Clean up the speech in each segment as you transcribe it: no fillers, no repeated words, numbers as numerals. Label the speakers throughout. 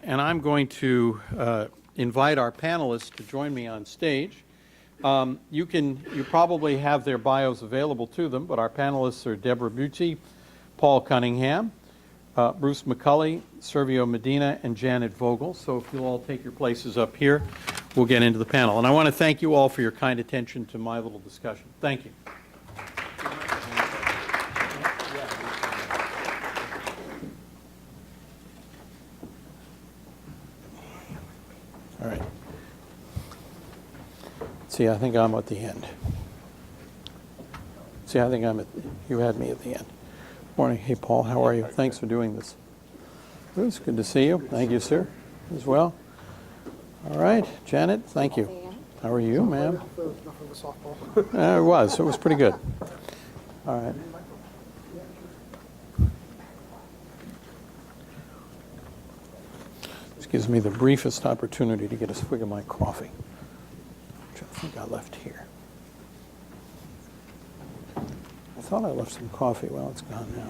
Speaker 1: and I'm going to invite our panelists to join me on stage. You probably have their bios available to them, but our panelists are Deborah Bucci, Paul Cunningham, Bruce McCulley, Servio Medina, and Janet Vogel. So if you'll all take your places up here, we'll get into the panel. And I want to thank you all for your kind attention to my little discussion. Thank you. All right. See, I think I'm at the end. See, I think you had me at the end. Morning. Hey, Paul, how are you? Thanks for doing this. Bruce, good to see you. Thank you, sir, as well. All right. Janet, thank you. How are you, ma'am? It was pretty good. All right. This gives me the briefest opportunity to get a swig of my coffee, which I think I left here. I thought I left some coffee. Well, it's gone now.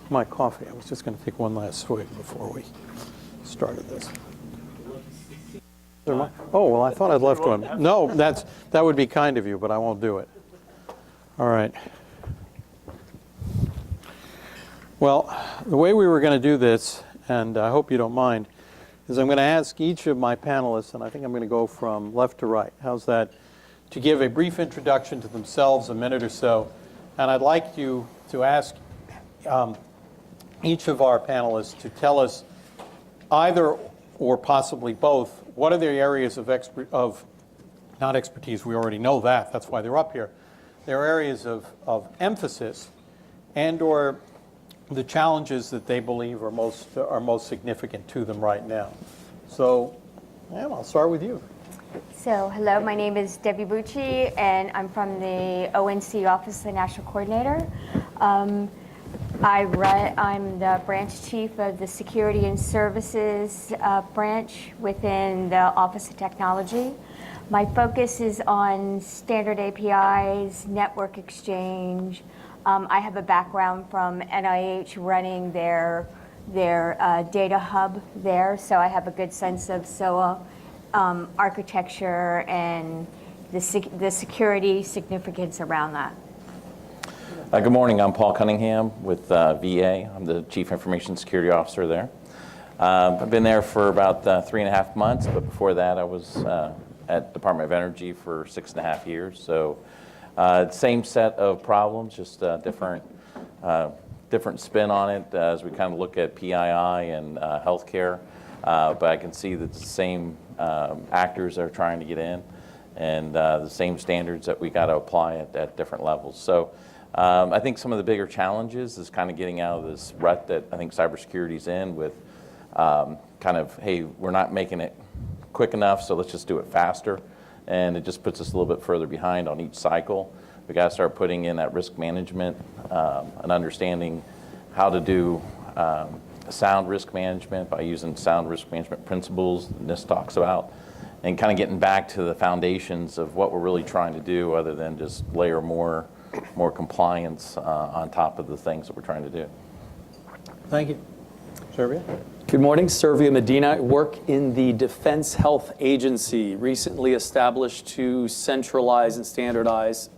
Speaker 1: My coffee. I was just going to take one last swig before we started this. Oh, well, I thought I'd left one. No, that would be kind of you, but I won't do it. All right. Well, the way we were going to do this, and I hope you don't mind, is I'm going to ask each of my panelists, and I think I'm going to go from left to right. How's that? To give a brief introduction to themselves, a minute or so. And I'd like you to ask each of our panelists to tell us either or possibly both, what are their areas of not expertise, we already know that, that's why they're up here. Their areas of emphasis and or the challenges that they believe are most significant to them right now. So, I'll start with you.
Speaker 2: So, hello, my name is Debbie Bucci, and I'm from the ONC Office of the National Coordinator. I'm the branch chief of the Security and Services branch within the Office of Technology. My focus is on standard APIs, network exchange. I have a background from NIH running their data hub there, so I have a good sense of SOA architecture and the security significance around that.
Speaker 3: Good morning, I'm Paul Cunningham with VA. I'm the Chief Information Security Officer there. I've been there for about 3.5 months, but before that I was at Department of Energy for 6.5 years. So same set of problems, just different spin on it as we kind of look at PII and healthcare. But I can see that the same actors are trying to get in, and the same standards that we got to apply at different levels. So I think some of the bigger challenges is kind of getting out of this rut that I think cybersecurity's in with kind of, hey, we're not making it quick enough, so let's just do it faster. And it just puts us a little bit further behind on each cycle. We got to start putting in that risk management and understanding how to do sound risk management by using sound risk management principles that NIST talks about, and kind of getting back to the foundations of what we're really trying to do other than just layer more compliance on top of the things that we're trying to do.
Speaker 1: Thank you. Servio?
Speaker 4: Good morning, Servio Medina. I work in the Defense Health Agency, recently established to centralize and standardize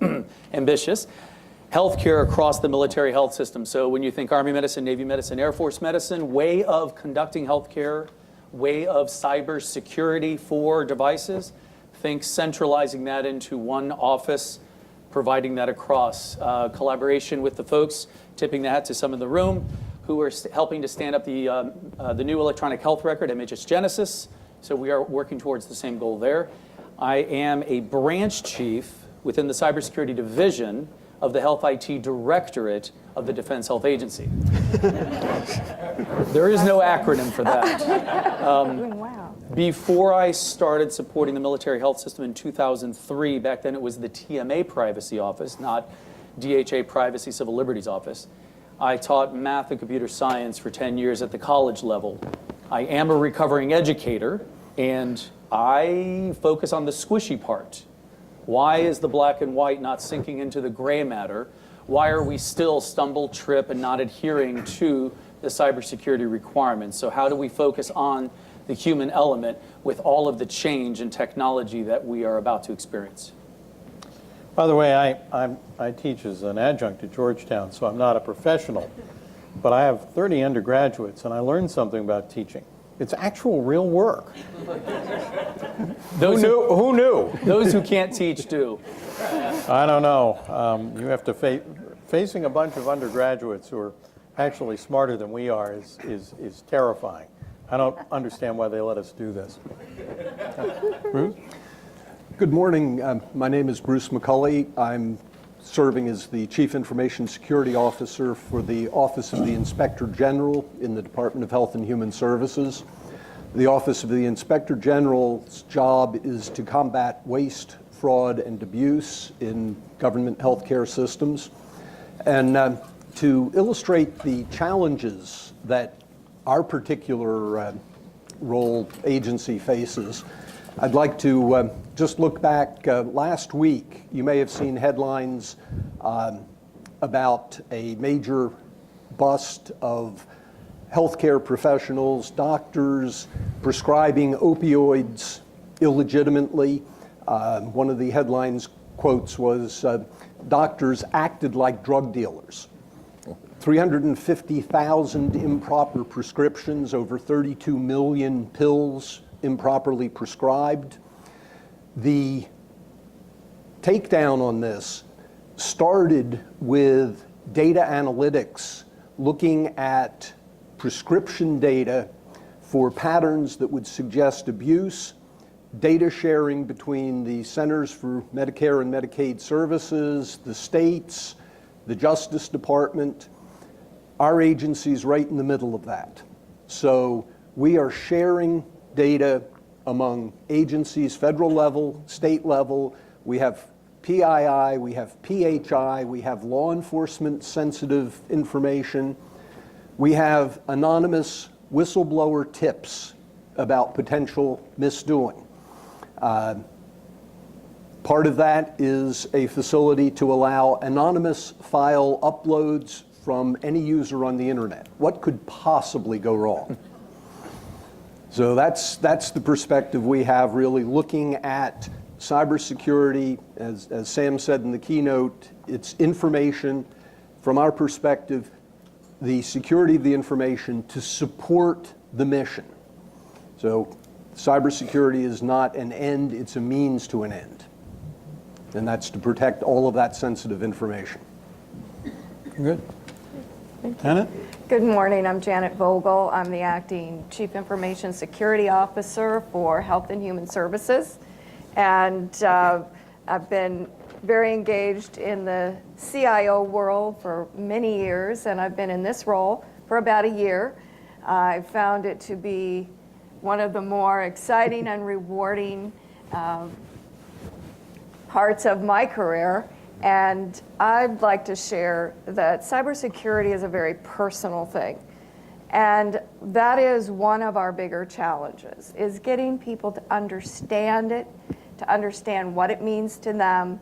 Speaker 4: ambitious healthcare across the military health system. So when you think Army medicine, Navy medicine, Air Force medicine, way of conducting healthcare, way of cybersecurity for devices, think centralizing that into one office, providing that across. Collaboration with the folks, tipping the hat to some in the room, who are helping to stand up the new electronic health record, MHS Genesis. So we are working towards the same goal there. I am a branch chief within the Cybersecurity Division of the Health IT Directorate of the Defense Health Agency. There is no acronym for that.
Speaker 2: Wow.
Speaker 4: Before I started supporting the military health system in 2003, back then it was the TMA Privacy Office, not DHA Privacy Civil Liberties Office. I taught math and computer science for 10 years at the college level. I am a recovering educator, and I focus on the squishy part. Why is the black and white not sinking into the gray matter? Why are we still stumble, trip, and not adhering to the cybersecurity requirements. So how do we focus on the human element with all of the change and technology that we are about to experience?
Speaker 1: By the way, I teach as an adjunct at Georgetown, so I'm not a professional, but I have 30 undergraduates, and I learned something about teaching. It's actual real work. Who knew?
Speaker 4: Those who can't teach do.
Speaker 1: I don't know. You have to facing a bunch of undergraduates who are actually smarter than we are is terrifying. I don't understand why they let us do this. Bruce?
Speaker 5: Good morning. My name is Bruce McCulley. I'm serving as the Chief Information Security Officer for the Office of the Inspector General in the Department of Health and Human Services. The Office of the Inspector General's job is to combat waste, fraud, and abuse in government healthcare systems. And to illustrate the challenges that our particular role agency faces, I'd like to just look back. Last week, you may have seen headlines about a major bust of healthcare professionals, doctors prescribing opioids illegitimately. One of the headlines quotes was, doctors acted like drug dealers. 350,000 improper prescriptions, over 32 million pills improperly prescribed. The takedown on this started with data analytics, looking at prescription data for patterns that would suggest abuse, data sharing between the Centers for Medicare and Medicaid Services, the states, the Justice Department. Our agency's right in the middle of that. So we are sharing data among agencies, federal level, state level. We have PII, we have PHI, we have law enforcement sensitive information. We have anonymous whistleblower tips about potential misdoing. Part of that is a facility to allow anonymous file uploads from any user on the internet. What could possibly go wrong? So that's the perspective we have, really looking at cybersecurity. As Sam said in the keynote, it's information from our perspective, the security of the information to support the mission. So cybersecurity is not an end, it's a means to an end. And that's to protect all of that sensitive information.
Speaker 1: Good. Janet?
Speaker 6: Good morning. I'm Janet Vogel. I'm the Acting Chief Information Security Officer for Health and Human Services. And I've been very engaged in the CIO world for many years, and I've been in this role for about a year. I found it to be one of the more exciting and rewarding parts of my career. And I'd like to share that cybersecurity is a very personal thing. And that is one of our bigger challenges, is getting people to understand it, to understand what it means to them,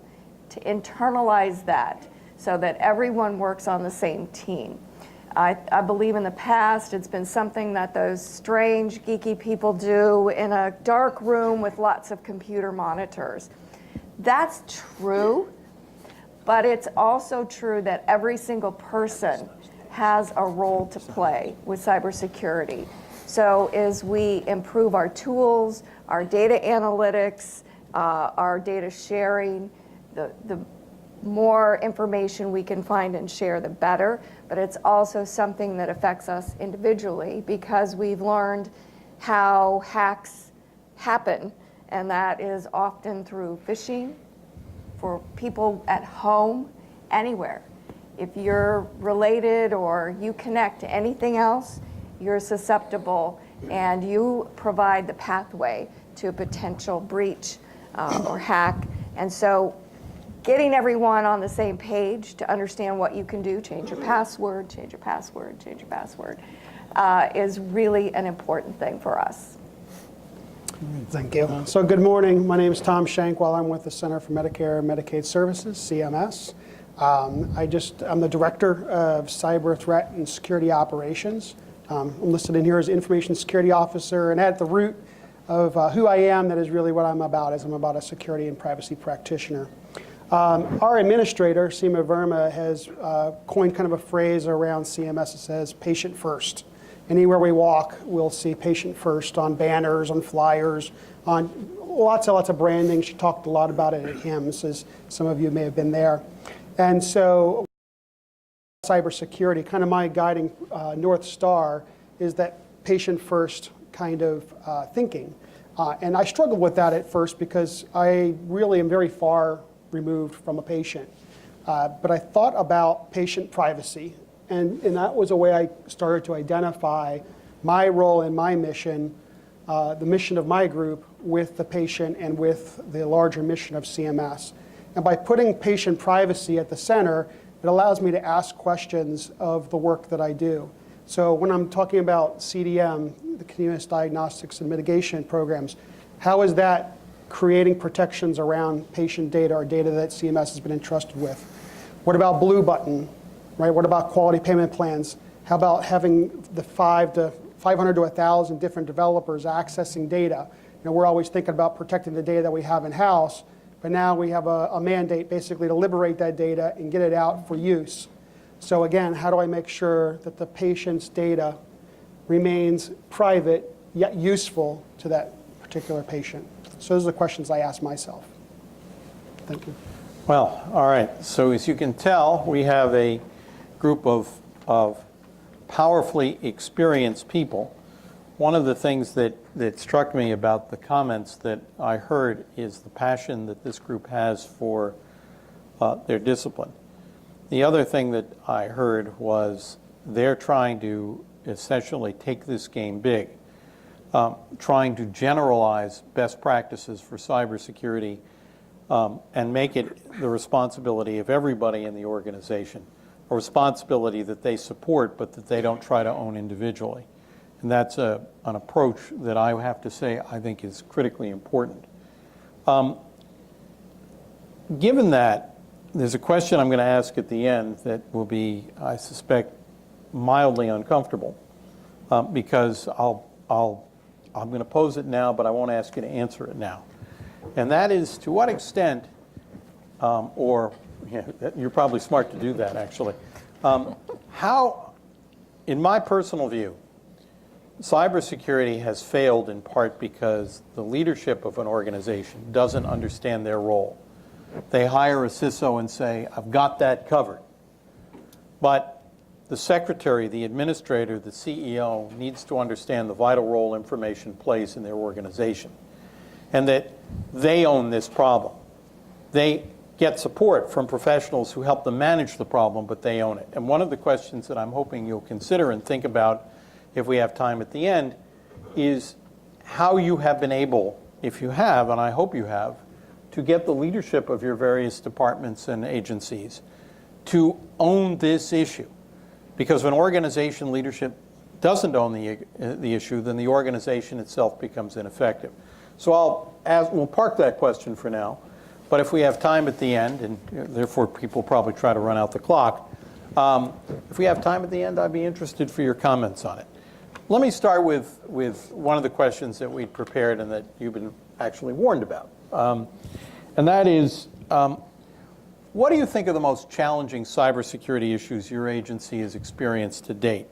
Speaker 6: to internalize that so that everyone works on the same team. I believe in the past it's been something that those strange, geeky people do in a dark room with lots of computer monitors. That's true. But it's also true that every single person has a role to play with cybersecurity. So as we improve our tools, our data analytics, our data sharing, the more information we can find and share, the better. But it's also something that affects us individually because we've learned how hacks happen, and that is often through phishing, for people at home, anywhere. If you're related or you connect to anything else, you're susceptible, and you provide the pathway to a potential breach or hack. And so getting everyone on the same page to understand what you can do, change your password, change your password, change your password, is really an important thing for us.
Speaker 7: Thank you. So good morning. My name is Tom Schankwieler. I'm with the Center for Medicare and Medicaid Services, CMS. I'm the Director of Cyber Threat and Security Operations. I'm listed in here as Information Security Officer, and at the root of who I am, that is really what I'm about, is I'm about a security and privacy practitioner. Our administrator, Seema Verma, has coined kind of a phrase around CMS that says patient first. Anywhere we walk, we'll see patient first on banners, on flyers, on lots of branding. She talked a lot about it at HIMSS, as some of you may have been there. And so cybersecurity, kind of my guiding North Star is that patient first kind of thinking. And I struggled with that at first because I really am very far removed from a patient. But I thought about patient privacy, and that was a way I started to identify my role and my mission, the mission of my group with the patient and with the larger mission of CMS. And by putting patient privacy at the center, it allows me to ask questions of the work that I do. So when I'm talking about CDM, the continuous diagnostics and mitigation programs, how is that creating protections around patient data or data that CMS has been entrusted with? What about Blue Button, right? What about quality payment plans? How about having the 500 to 1,000 different developers accessing data? You know, we're always thinking about protecting the data that we have in-house, but now we have a mandate basically to liberate that data and get it out for use. So again, how do I make sure that the patient's data remains private yet useful to that particular patient? So those are the questions I ask myself. Thank you.
Speaker 1: Well, all right. So as you can tell, we have a group of powerfully experienced people. One of the things that struck me about the comments that I heard is the passion that this group has for their discipline. The other thing that I heard was they're trying to essentially take this game big, trying to generalize best practices for cybersecurity and make it the responsibility of everybody in the organization, a responsibility that they support but that they don't try to own individually. And that's an approach that I have to say I think is critically important. Given that, there's a question I'm going to ask at the end that will be, I suspect, mildly uncomfortable because I'm going to pose it now, but I won't ask you to answer it now. And that is, to what extent, you're probably smart to do that, actually, how, in my personal view, cybersecurity has failed in part because the leadership of an organization doesn't understand their role. They hire a CISO and say, I've got that covered. But the secretary, the administrator, the CEO needs to understand the vital role information plays in their organization and that they own this problem. They get support from professionals who help them manage the problem, but they own it. And one of the questions that I'm hoping you'll consider and think about if we have time at the end is how you have been able, if you have, and I hope you have, to get the leadership of your various departments and agencies to own this issue. Because when organization leadership doesn't own the issue, then the organization itself becomes ineffective. So we'll park that question for now. But if we have time at the end, and therefore people probably try to run out the clock, if we have time at the end, I'd be interested for your comments on it. Let me start with one of the questions that we'd prepared and that you've been actually warned about. And that is, what do you think are the most challenging cybersecurity issues your agency has experienced to date?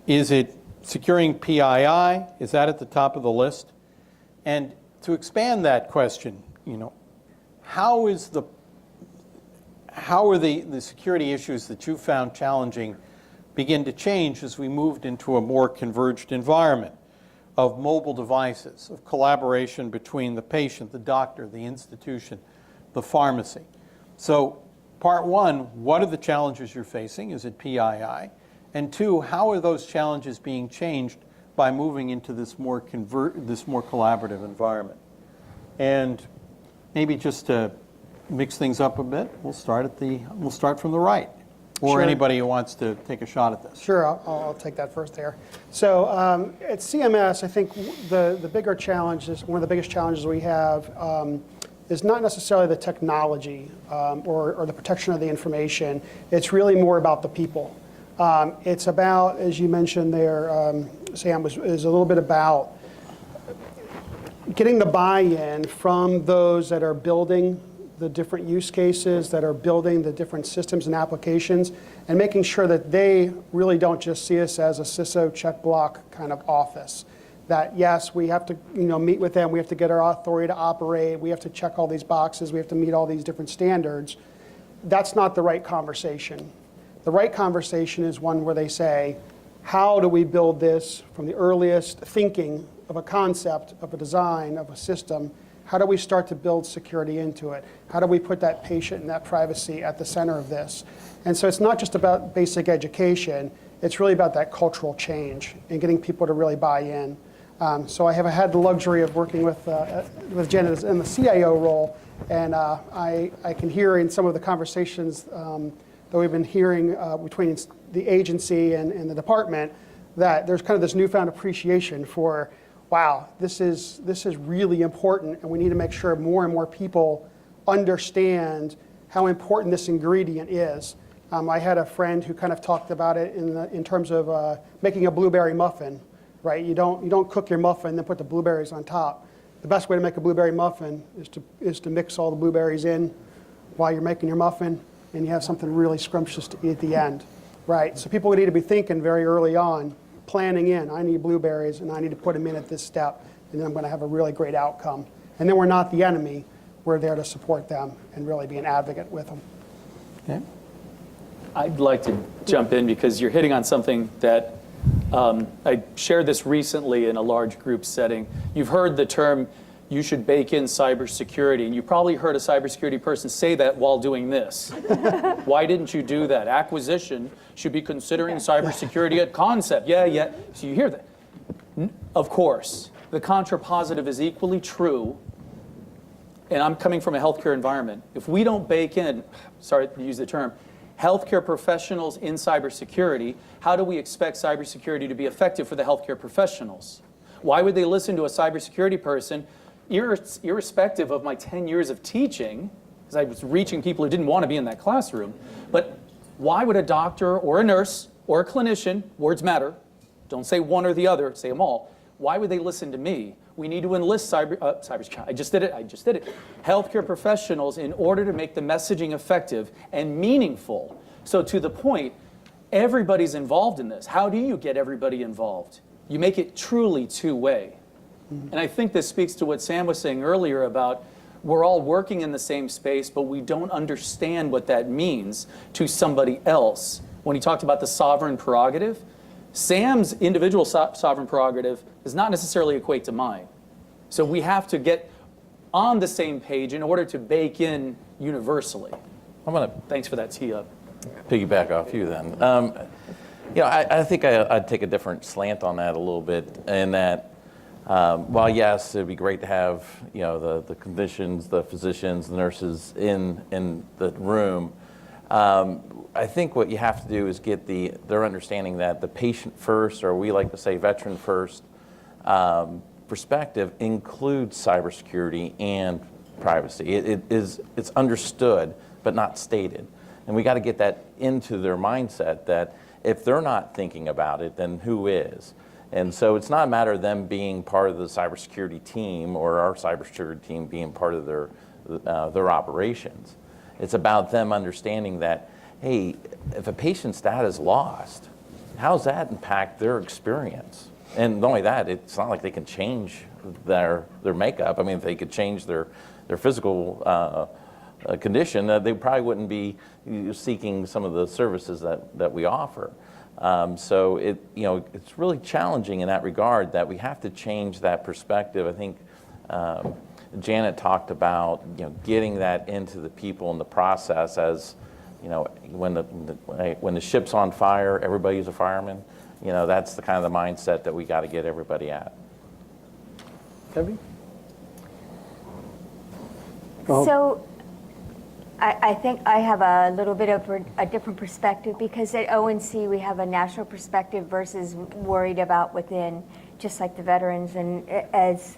Speaker 1: Is it securing PII? Is that at the top of the list? And to expand that question, how are the security issues that you found challenging begin to change as we moved into a more converged environment of mobile devices, of collaboration between the patient, the doctor, the institution, the pharmacy? So part one, what are the challenges you're facing? Is it PII? And two, how are those challenges being changed by moving into this more collaborative environment? And maybe just to mix things up a bit, we'll start from the right. Or
Speaker 7: Sure.
Speaker 1: Anybody who wants to take a shot at this.
Speaker 7: Sure, I'll take that first there. So at CMS, I think the bigger challenge is one of the biggest challenges we have is not necessarily the technology or the protection of the information. It's really more about the people. It's about, as you mentioned there, Sam, is a little bit about getting the buy-in from those that are building the different use cases, that are building the different systems and applications, and making sure that they really don't just see us as a CISO check block kind of office. That yes, we have to meet with them, we have to get our authority to operate, we have to check all these boxes, we have to meet all these different standards. That's not the right conversation. The right conversation is one where they say, how do we build this from the earliest thinking of a concept, of a design, of a system? How do we start to build security into it? How do we put that patient and that privacy at the center of this? And so it's not just about basic education, it's really about that cultural change and getting people to really buy in. So I have had the luxury of working with Janet in the CIO role, and I can hear in some of the conversations that we've been hearing between the agency and the department that there's kind of this newfound appreciation for, wow, this is really important, and we need to make sure more and more people understand how important this ingredient is. I had a friend who kind of talked about it in terms of making a blueberry muffin, right? You don't cook your muffin and then put the blueberries on top. The best way to make a blueberry muffin is to mix all the blueberries in while you're making your muffin, and you have something really scrumptious to eat at the end, right? So people need to be thinking very early on, planning in, I need blueberries and I need to put them in at this step, and then I'm going to have a really great outcome. And then we're not the enemy, we're there to support them and really be an advocate with them.
Speaker 1: Okay.
Speaker 4: I'd like to jump in because you're hitting on something that I shared this recently in a large group setting. You've heard the term, you should bake in cybersecurity, and you probably heard a cybersecurity person say that while doing this. Why didn't you do that? Acquisition should be considering cybersecurity at concept. Yeah. So you hear that. Of course, the contrapositive is equally true, and I'm coming from a healthcare environment. If we don't bake in, sorry to use the term, healthcare professionals in cybersecurity, how do we expect cybersecurity to be effective for the healthcare professionals? Why would they listen to a cybersecurity person, irrespective of my 10 years of teaching, because I was reaching people who didn't want to be in that classroom, but why would a doctor or a nurse or a clinician, words matter, don't say one or the other, say them all, why would they listen to me? We need to enlist cybersecurity. I just did it. Healthcare professionals in order to make the messaging effective and meaningful. So to the point, everybody's involved in this. How do you get everybody involved? You make it truly two-way. And I think this speaks to what Sam was saying earlier about we're all working in the same space, but we don't understand what that means to somebody else. When he talked about the sovereign prerogative, Sam's individual sovereign prerogative does not necessarily equate to mine. So we have to get on the same page in order to bake in universally.
Speaker 3: I'm going to
Speaker 4: Thanks for that tee up.
Speaker 3: piggyback off you then. I think I'd take a different slant on that a little bit, in that while yes, it'd be great to have the clinicians, the physicians, the nurses in the room. I think what you have to do is get their understanding that the patient first, or we like to say veteran first, perspective includes cybersecurity and privacy. It's understood but not stated, and we got to get that into their mindset that if they're not thinking about it, then who is? And so it's not a matter of them being part of the cybersecurity team or our cybersecurity team being part of their operations. It's about them understanding that, hey, if a patient's data is lost, how does that impact their experience? And not only that, it's not like they can change their makeup. I mean, if they could change their physical condition, they probably wouldn't be seeking some of the services that we offer. So it's really challenging in that regard, that we have to change that perspective. I think Janet talked about getting that into the people in the process. As when the ship's on fire, everybody's a fireman. That's the kind of the mindset that we got to get everybody at.
Speaker 5: Debbie?
Speaker 2: So I think I have a little bit of a different perspective, because at ONC we have a national perspective versus worried about within, just like the veterans and as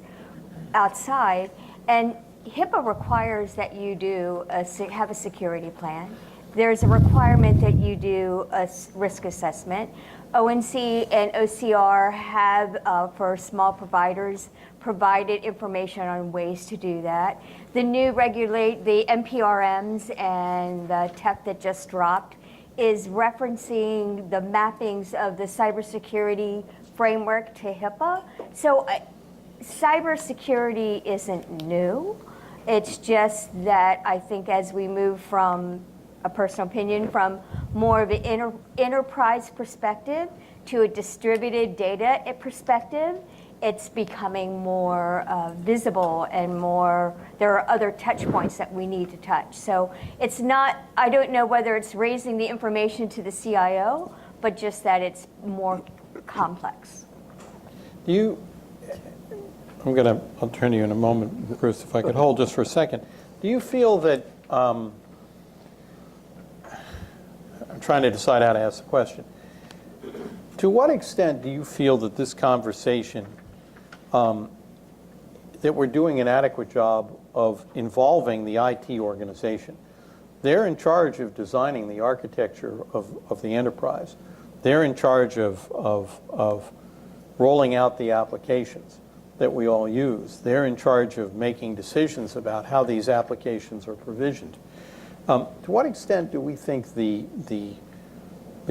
Speaker 2: outside. And HIPAA requires that you have a security plan. There's a requirement that you do a risk assessment. ONC and OCR have, for small providers, provided information on ways to do that. The new the NPRMs and the TEP that just dropped is referencing the mappings of the cybersecurity framework to HIPAA. So cybersecurity isn't new. It's just that I think as we move from a personal opinion, from more of an enterprise perspective to a distributed data perspective, it's becoming more visible and there are other touch points that we need to touch. So it's not, I don't know whether it's raising the information to the CIO, but just that it's more complex.
Speaker 1: I'll turn to you in a moment, Bruce, if I could hold just for a second. Do you feel that, I'm trying to decide how to ask the question. To what extent do you feel that this conversation, that we're doing an adequate job of involving the IT organization? They're in charge of designing the architecture of the enterprise. They're in charge of rolling out the applications that we all use. They're in charge of making decisions about how these applications are provisioned. To what extent do we think the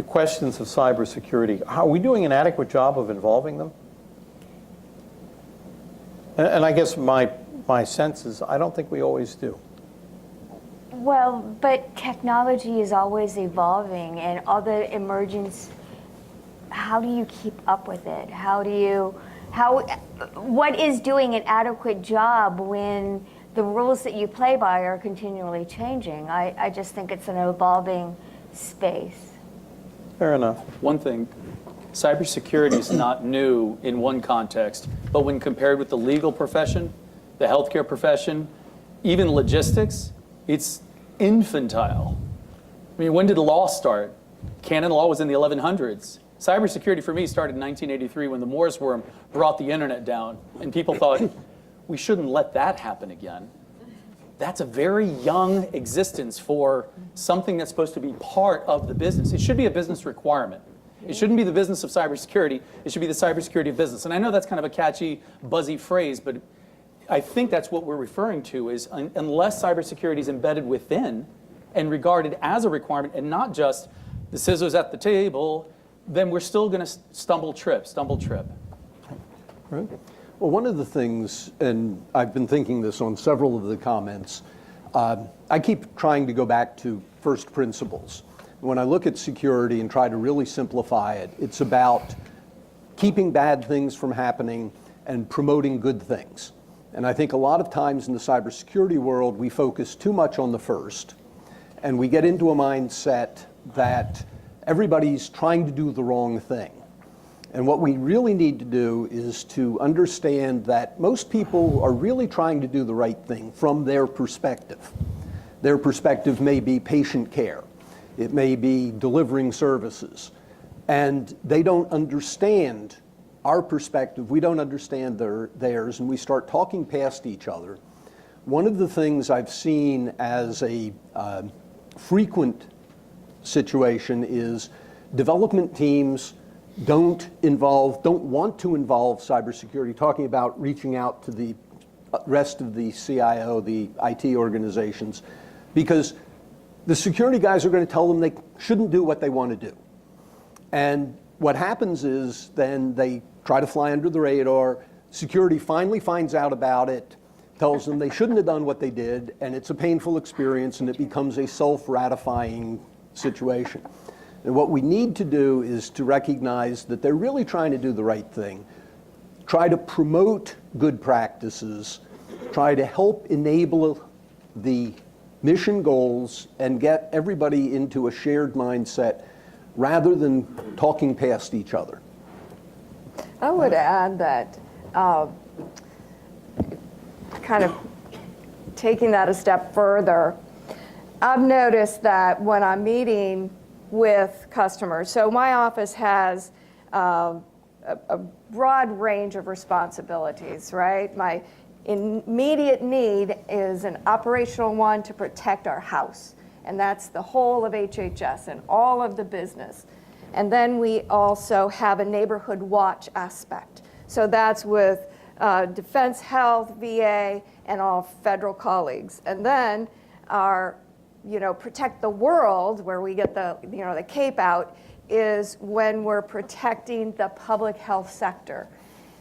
Speaker 1: questions of cybersecurity, are we doing an adequate job of involving them? And I guess my sense is I don't think we always do.
Speaker 2: Well, but technology is always evolving, and all the emergence, how do you keep up with it? What is doing an adequate job when the rules that you play by are continually changing? I just think it's an evolving space.
Speaker 1: Fair enough.
Speaker 4: One thing, cybersecurity is not new in one context, but when compared with the legal profession, the healthcare profession, even logistics, it's infantile. I mean, when did law start? Canon law was in the 1100s. Cybersecurity for me started in 1983 when the Morse worm brought the internet down, and people thought, we shouldn't let that happen again. That's a very young existence for something that's supposed to be part of the business. It should be a business requirement. It shouldn't be the business of cybersecurity. It should be the cybersecurity of business. And I know that's kind of a catchy, buzzy phrase, but I think that's what we're referring to is unless cybersecurity is embedded within and regarded as a requirement and not just the scissors at the table, then we're still going to stumble trip.
Speaker 5: Right. Well, one of the things, and I've been thinking this on several of the comments, I keep trying to go back to first principles. When I look at security and try to really simplify it, it's about keeping bad things from happening and promoting good things. And I think a lot of times in the cybersecurity world, we focus too much on the first, and we get into a mindset that everybody's trying to do the wrong thing. And what we really need to do is to understand that most people are really trying to do the right thing from their perspective. Their perspective may be patient care. It may be delivering services. And they don't understand our perspective. We don't understand theirs, and we start talking past each other. One of the things I've seen as a frequent situation is development teams don't want to involve cybersecurity, talking about reaching out to the rest of the CIO, the IT organizations, because the security guys are going to tell them they shouldn't do what they want to do. And what happens is then they try to fly under the radar. Security finally finds out about it, tells them they shouldn't have done what they did, and it's a painful experience, and it becomes a self-ratifying situation. And what we need to do is to recognize that they're really trying to do the right thing, try to promote good practices, try to help enable the mission goals, and get everybody into a shared mindset rather than talking past each other.
Speaker 6: I would add that kind of taking that a step further, I've noticed that when I'm meeting with customers, so my office has a broad range of responsibilities, right? immediate need is an operational one to protect our house. And that's the whole of HHS and all of the business. And then we also have a neighborhood watch aspect. So that's with Defense Health, VA, and all federal colleagues. And then our, protect the world, where we get the, the cape out, is when we're protecting the public health sector.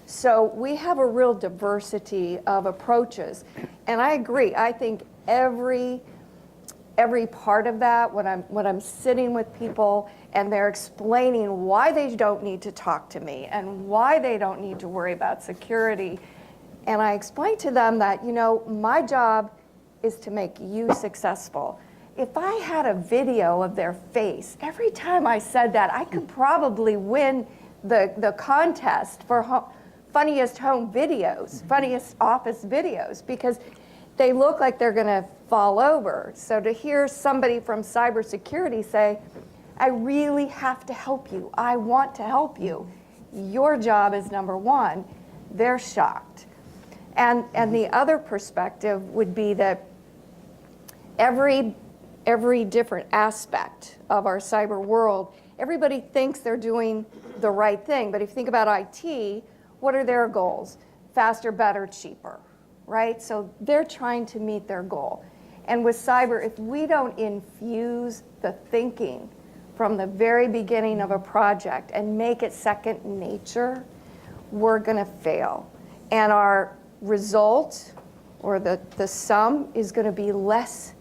Speaker 6: So we have a real diversity of approaches. And I agree, I think every part of that, when I'm sitting with people and they're explaining why they don't need to talk to me and why they don't need to worry about security, and I explain to them that, my job is to make you successful. If I had a video of their face, every time I said that, I could probably win the contest for funniest home videos, funniest office videos, because they look like they're going to fall over. So to hear somebody from cybersecurity say, I really have to help you, I want to help you, your job is number one, they're shocked. And the other perspective would be that every different aspect of our cyber world, everybody thinks they're doing the right thing. But if you think about IT, what are their goals? Faster, better, cheaper, right? So they're trying to meet their goal. And with cyber, if we don't infuse the thinking from the very beginning of a project and make it second nature, we're going to fail. And our result, or the sum, is going to be less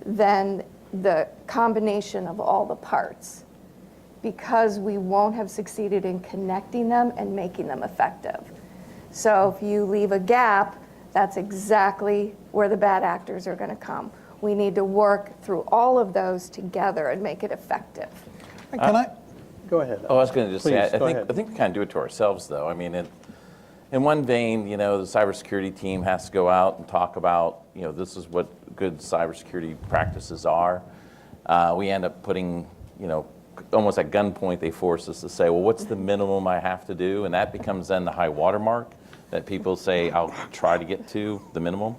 Speaker 6: than the combination of all the parts, because we won't have succeeded in connecting them and making them effective. So if you leave a gap, that's exactly where the bad actors are going to come. We need to work through all of those together and make it effective.
Speaker 1: Can I? Go ahead.
Speaker 3: Oh, I was going to just say,
Speaker 1: Please, go ahead.
Speaker 3: I think we kind of do it to ourselves, though. I mean, in one vein, the cybersecurity team has to go out and talk about, this is what good cybersecurity practices are. We end up putting, almost at gunpoint, they force us to say, well, what's the minimum I have to do? And that becomes then the high watermark that people say, I'll try to get to the minimum.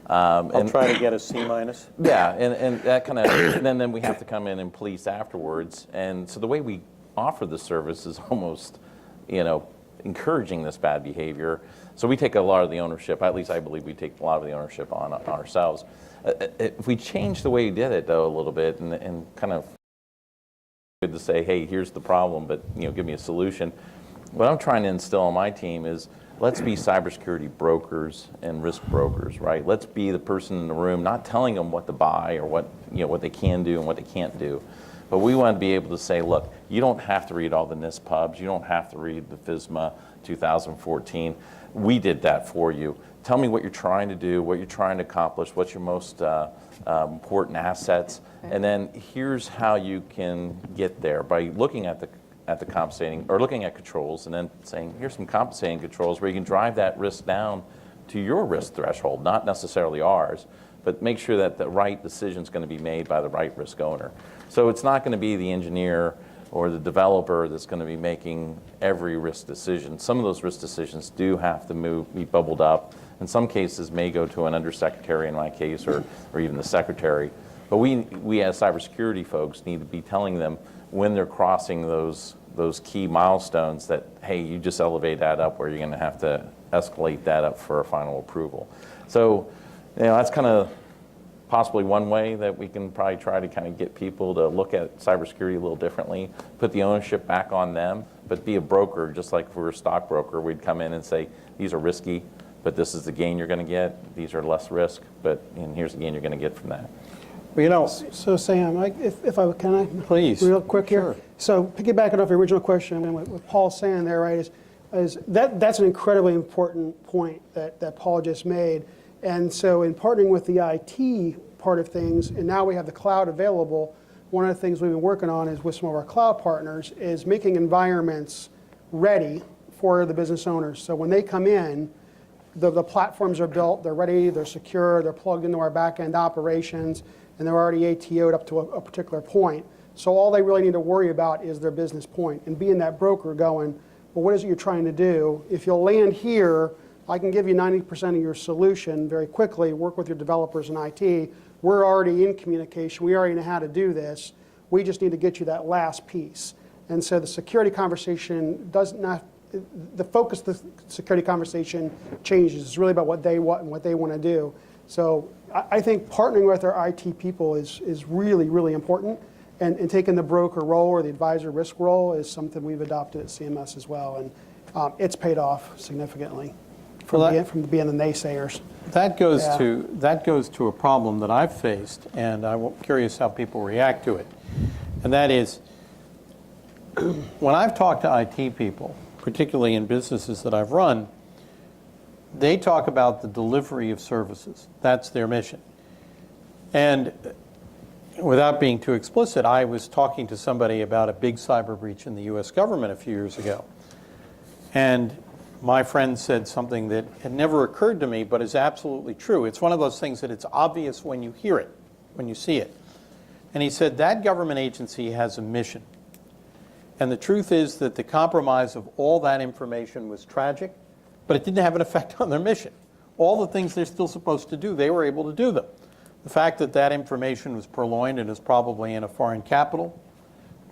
Speaker 1: I'll try to get a C minus.
Speaker 3: Yeah, and that kind of, and then we have to come in and police afterwards. And so the way we offer the service is almost, encouraging this bad behavior. So we take a lot of the ownership, at least I believe we take a lot of the ownership on ourselves. If we change the way we did it, though, a little bit, and kind of good to say, hey, here's the problem, but give me a solution. What I'm trying to instill on my team is, let's be cybersecurity brokers and risk brokers, right? Let's be the person in the room, not telling them what to buy or what they can do and what they can't do. But we want to be able to say, look, you don't have to read all the NIST pubs. You don't have to read the FISMA 2014. We did that for you. Tell me what you're trying to do, what you're trying to accomplish, what's your most important assets, and then here's how you can get there by looking at the compensating, or looking at controls, and then saying, here's some compensating controls where you can drive that risk down to your risk threshold, not necessarily ours, but make sure that the right decision is going to be made by the right risk owner. So it's not going to be the engineer or the developer that's going to be making every risk decision. Some of those risk decisions do have to be bubbled up. In some cases may go to an undersecretary in my case, or even the secretary. But we as cybersecurity folks need to be telling them when they're crossing those key milestones that, hey, you just elevate that up, where you're going to have to escalate that up for a final approval. So, that's kind of possibly one way that we can probably try to kind of get people to look at cybersecurity a little differently, put the ownership back on them, but be a broker. Just like if we were a stockbroker, we'd come in and say, these are risky, but this is the gain you're going to get. These are less risk, and here's the gain you're going to get from that.
Speaker 1: Well,
Speaker 7: So Sam, if I can,
Speaker 1: please.
Speaker 7: real quick here.
Speaker 1: Sure.
Speaker 7: So piggybacking off the original question, and what Paul's saying there, right, is that's an incredibly important point that Paul just made. And so in partnering with the IT part of things, and now we have the cloud available, one of the things we've been working on is with some of our cloud partners is making environments ready for the business owners. So when they come in, the platforms are built, they're ready, they're secure, they're plugged into our back-end operations, and they're already ATO'd up to a particular point. So all they really need to worry about is their business point and being that broker going, well, what is it you're trying to do? If you'll land here, I can give you 90% of your solution very quickly, work with your developers in IT. We're already in communication. We already know how to do this. We just need to get you that last piece. And so the security conversation does not, the focus of the security conversation changes. It's really about what they want and what they want to do. So I think partnering with our IT people is really, really important. And taking the broker role or the advisor risk role is something we've adopted at CMS as well. And it's paid off significantly from being the naysayers.
Speaker 1: That goes to a problem that I've faced, and I'm curious how people react to it. And that is, when I've talked to IT people, particularly in businesses that I've run, they talk about the delivery of services. That's their mission. And without being too explicit, I was talking to somebody about a big cyber breach in the US government a few years ago. And my friend said something that had never occurred to me, but is absolutely true. It's one of those things that it's obvious when you hear it, when you see it. And he said, that government agency has a mission. And the truth is that the compromise of all that information was tragic, but it didn't have an effect on their mission. All the things they're still supposed to do, they were able to do them. The fact that that information was purloined and is probably in a foreign capital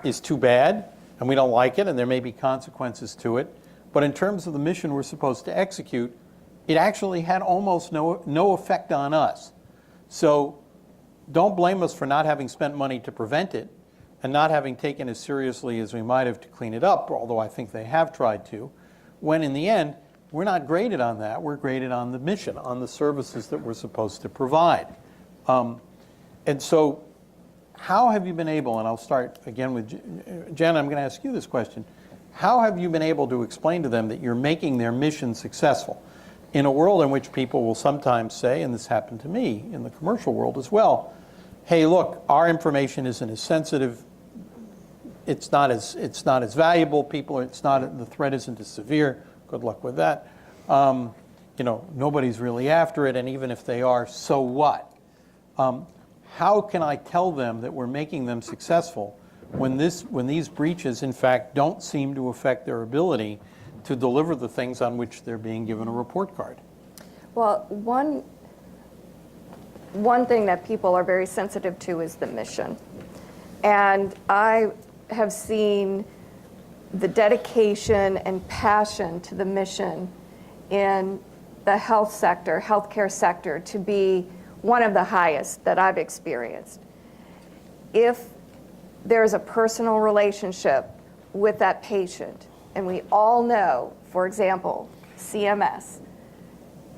Speaker 1: is too bad, and we don't like it, and there may be consequences to it. But in terms of the mission we're supposed to execute, it actually had almost no effect on us. So don't blame us for not having spent money to prevent it and not having taken as seriously as we might have to clean it up, although I think they have tried to, when in the end, we're not graded on that. We're graded on the mission, on the services that we're supposed to provide. And so how have you been able, and I'll start again with Jen, I'm going to ask you this question. How have you been able to explain to them that you're making their mission successful in a world in which people will sometimes say, and this happened to me in the commercial world as well, hey, look, our information isn't as sensitive, it's not as valuable, the threat isn't as severe, good luck with that. Nobody's really after it, and even if they are, so what? How can I tell them that we're making them successful when these breaches, in fact, don't seem to affect their ability to deliver the things on which they're being given a report card?
Speaker 6: Well, one thing that people are very sensitive to is the mission. And I have seen the dedication and passion to the mission in the health sector, healthcare sector, to be one of the highest that I've experienced. If there's a personal relationship with that patient, and we all know, for example, CMS,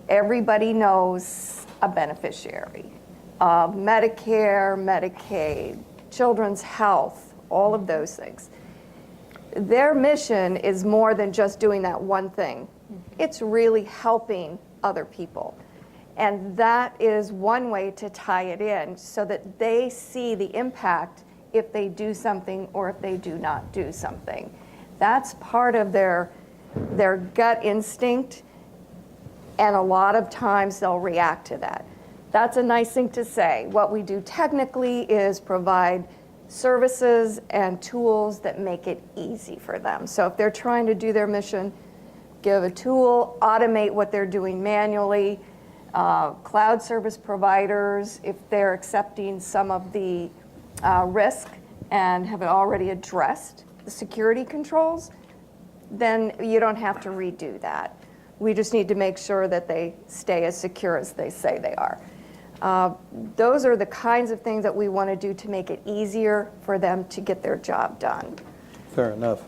Speaker 6: everybody knows a beneficiary, Medicare, Medicaid, children's health, all of those things. Their mission is more than just doing that one thing. It's really helping other people. And that is one way to tie it in so that they see the impact if they do something or if they do not do something. That's part of their gut instinct, and a lot of times they'll react to that. That's a nice thing to say. What we do technically is provide services and tools that make it easy for them. So if they're trying to do their mission, give a tool, automate what they're doing manually. Cloud service providers, if they're accepting some of the risk and have already addressed the security controls, then you don't have to redo that. We just need to make sure that they stay as secure as they say they are. Those are the kinds of things that we want to do to make it easier for them to get their job done.
Speaker 1: Fair enough.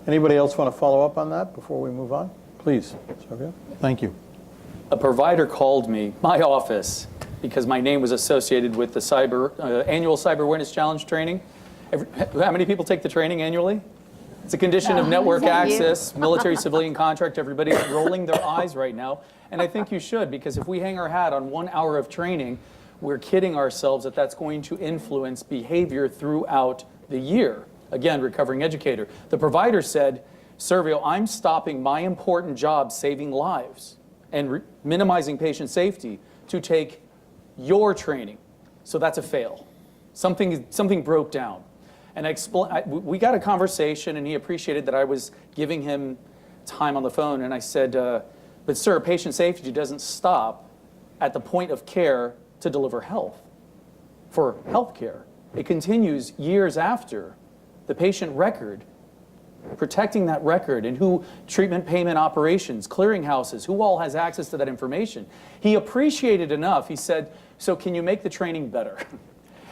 Speaker 1: Anybody else want to follow up on that before we move on? Please, Servio. Thank you.
Speaker 4: A provider called me, my office, because my name was associated with the annual Cyber Awareness Challenge training. How many people take the training annually? It's a condition of network access, military, civilian contract. Everybody's rolling their eyes right now. And I think you should, because if we hang our hat on 1 hour of training, we're kidding ourselves that that's going to influence behavior throughout the year. Again, recovering educator. The provider said, Servio, I'm stopping my important job saving lives and minimizing patient safety to take your training. So that's a fail. Something broke down. And we got a conversation, and he appreciated that I was giving him time on the phone. And I said, But sir, patient safety doesn't stop at the point of care to deliver health. For health care, it continues years after the patient record, protecting that record, and who treatment payment operations, clearinghouses, who all has access to that information. He appreciated enough, he said, so can you make the training better?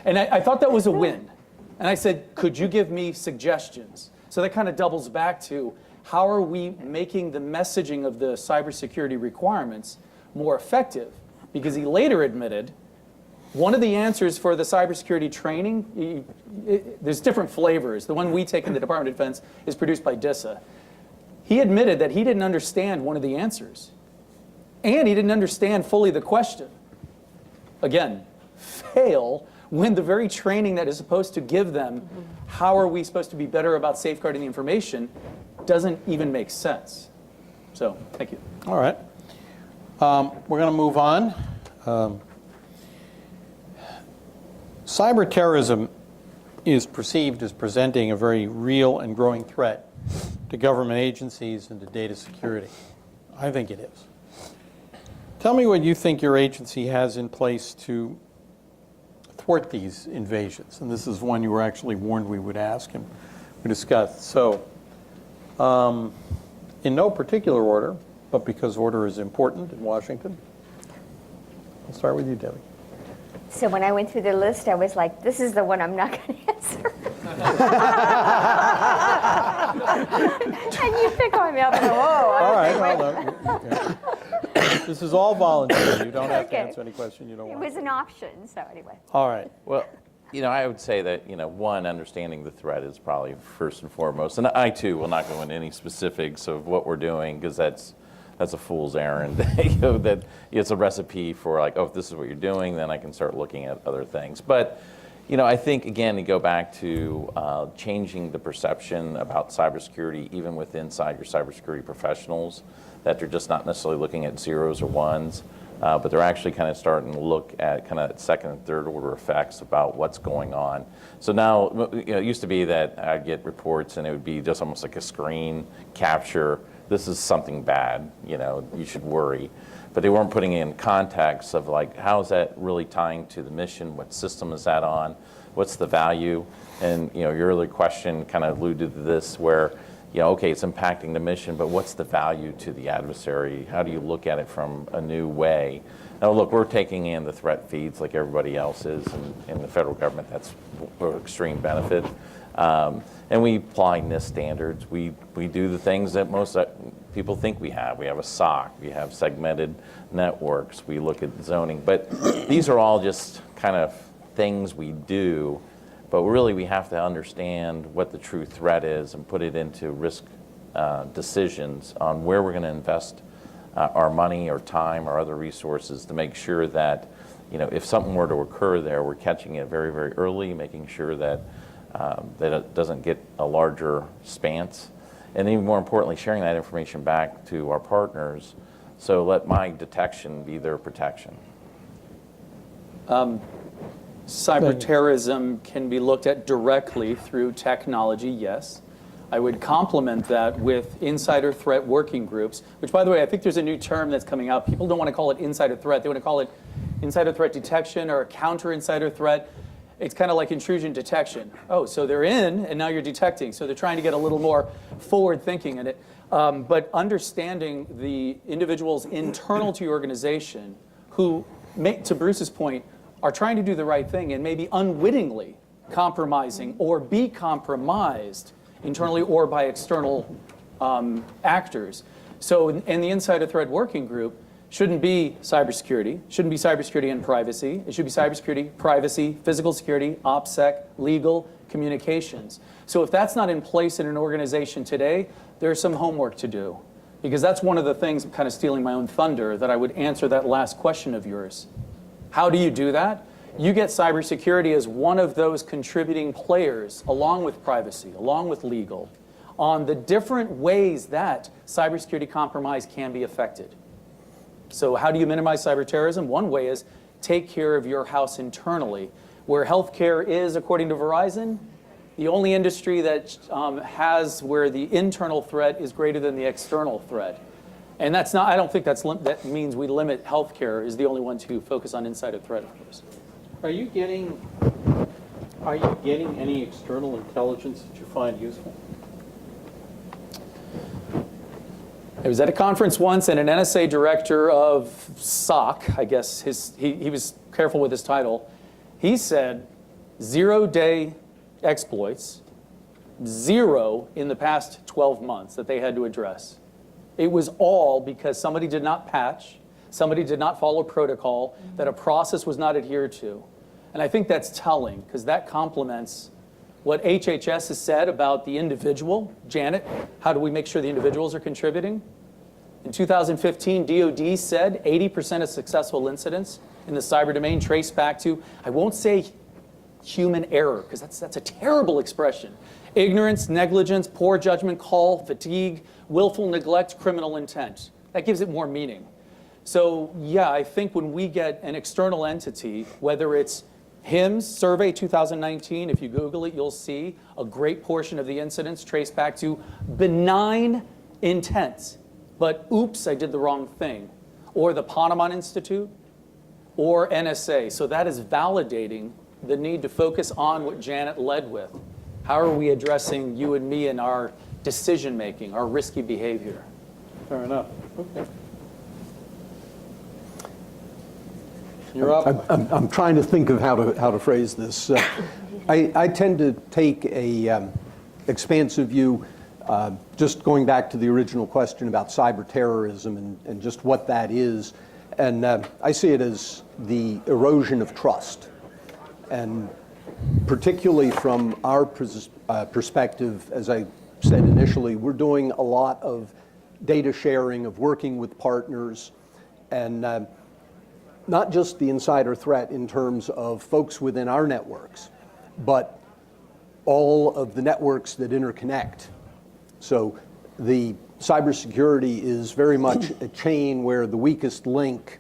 Speaker 4: And I thought that was a win. And I said, could you give me suggestions? So that kind of doubles back to how are we making the messaging of the cybersecurity requirements more effective? Because he later admitted one of the answers for the cybersecurity training, there's different flavors. The one we take in the Department of Defense is produced by DISA. He admitted that he didn't understand one of the answers. And he didn't understand fully the question. Again, fail when the very training that is supposed to give them how are we supposed to be better about safeguarding the information doesn't even make sense. So, thank you.
Speaker 1: All right. We're going to move on. Cyber terrorism is perceived as presenting a very real and growing threat to government agencies and to data security. I think it is. Tell me what you think your agency has in place to thwart these invasions. And this is one you were actually warned we would ask and we discussed. So, in no particular order, but because order is important in Washington, I'll start with you, Debbie.
Speaker 2: So when I went through the list, I was like, this is the one I'm not going to answer. And you pick on me, I'm like, whoa.
Speaker 1: All right. Well, yeah. This is all voluntary. You don't have to
Speaker 2: Okay.
Speaker 1: answer any question you don't
Speaker 2: It
Speaker 1: want.
Speaker 2: was an option, so anyway.
Speaker 1: All right.
Speaker 3: Well, I would say that, one, understanding the threat is probably first and foremost. And I, too, will not go into any specifics of what we're doing because that's a fool's errand. That it's a recipe for like, oh, if this is what you're doing, then I can start looking at other things. But, I think, again, to go back to changing the perception about cybersecurity, even inside your cybersecurity professionals, that they're just not necessarily looking at zeros or ones, but they're actually kind of starting to look at kind of second and third order effects about what's going on. So now, it used to be that I'd get reports and it would be just almost like a screen capture. This is something bad, you should worry. But they weren't putting in context of like, how is that really tying to the mission? What system is that on? What's the value? And, your earlier question kind of alluded to this where, okay, it's impacting the mission, but what's the value to the adversary? How do you look at it from a new way? Now, look, we're taking in the threat feeds like everybody else is, and in the federal government, that's an extreme benefit. And we apply NIST standards. We do the things that most people think we have. We have a SOC. We have segmented networks. We look at zoning. But these are all just kind of things we do. But really, we have to understand what the true threat is and put it into risk decisions on where we're going to invest our money or time or other resources to make sure that, if something were to occur there, we're catching it very, very early, making sure that that it doesn't get a larger span, and even more importantly, sharing that information back to our partners. So let my detection be their protection.
Speaker 4: Cyber terrorism can be looked at directly through technology, yes. I would complement that with insider threat working groups, which, by the way, I think there's a new term that's coming out. People don't want to call it insider threat. They want to call it insider threat detection or counter insider threat. It's kind of like intrusion detection. Oh, so they're in, and now you're detecting. So they're trying to get a little more forward thinking in it. But understanding the individuals internal to your organization who, to Bruce's point, are trying to do the right thing and maybe unwittingly compromising or be compromised internally or by external actors. So in the Insider Threat Working Group, shouldn't be cybersecurity, shouldn't be cybersecurity and privacy. It should be cybersecurity, privacy, physical security, OPSEC, legal, communications. So if that's not in place in an organization today, there's some homework to do. Because that's one of the things, I'm kind of stealing my own thunder, that I would answer that last question of yours. How do you do that? You get cybersecurity as one of those contributing players, along with privacy, along with legal, on the different ways that cybersecurity compromise can be affected. So how do you minimize cyber terrorism? One way is take care of your house internally. Where healthcare is, according to Verizon, the only industry that has where the internal threat is greater than the external threat. And that's not, I don't think that means we limit healthcare is the only one to focus on insider threat, of course.
Speaker 1: Are you getting any external intelligence that you find useful?
Speaker 4: I was at a conference once, and an NSA director of SOC, I guess he was careful with his title, he said 0-day exploits, 0 in the past 12 months that they had to address. It was all because somebody did not patch, somebody did not follow protocol, that a process was not adhered to. And I think that's telling, because that complements what HHS has said about the individual. Janet, how do we make sure the individuals are contributing? In 2015, DoD said 80% of successful incidents in the cyber domain trace back to, I won't say human error, because that's a terrible expression. Ignorance, negligence, poor judgment call, fatigue, willful neglect, criminal intent. That gives it more meaning. So yeah, I think when we get an external entity, whether it's HIMSS survey 2019, if you Google it, you'll see a great portion of the incidents traced back to benign intent, but oops, I did the wrong thing. Or the Ponemon Institute, or NSA. So that is validating the need to focus on what Janet led with. How are we addressing you and me in our decision making, our risky behavior?
Speaker 1: Fair enough. Okay. You're up.
Speaker 5: I'm trying to think of how to phrase this. I tend to take a expansive view, just going back to the original question about cyber terrorism and just what that is. And I see it as the erosion of trust. And particularly from our perspective, as I said initially, we're doing a lot of data sharing, of working with partners, and not just the insider threat in terms of folks within our networks, but all of the networks that interconnect. So the cybersecurity is very much a chain where the weakest link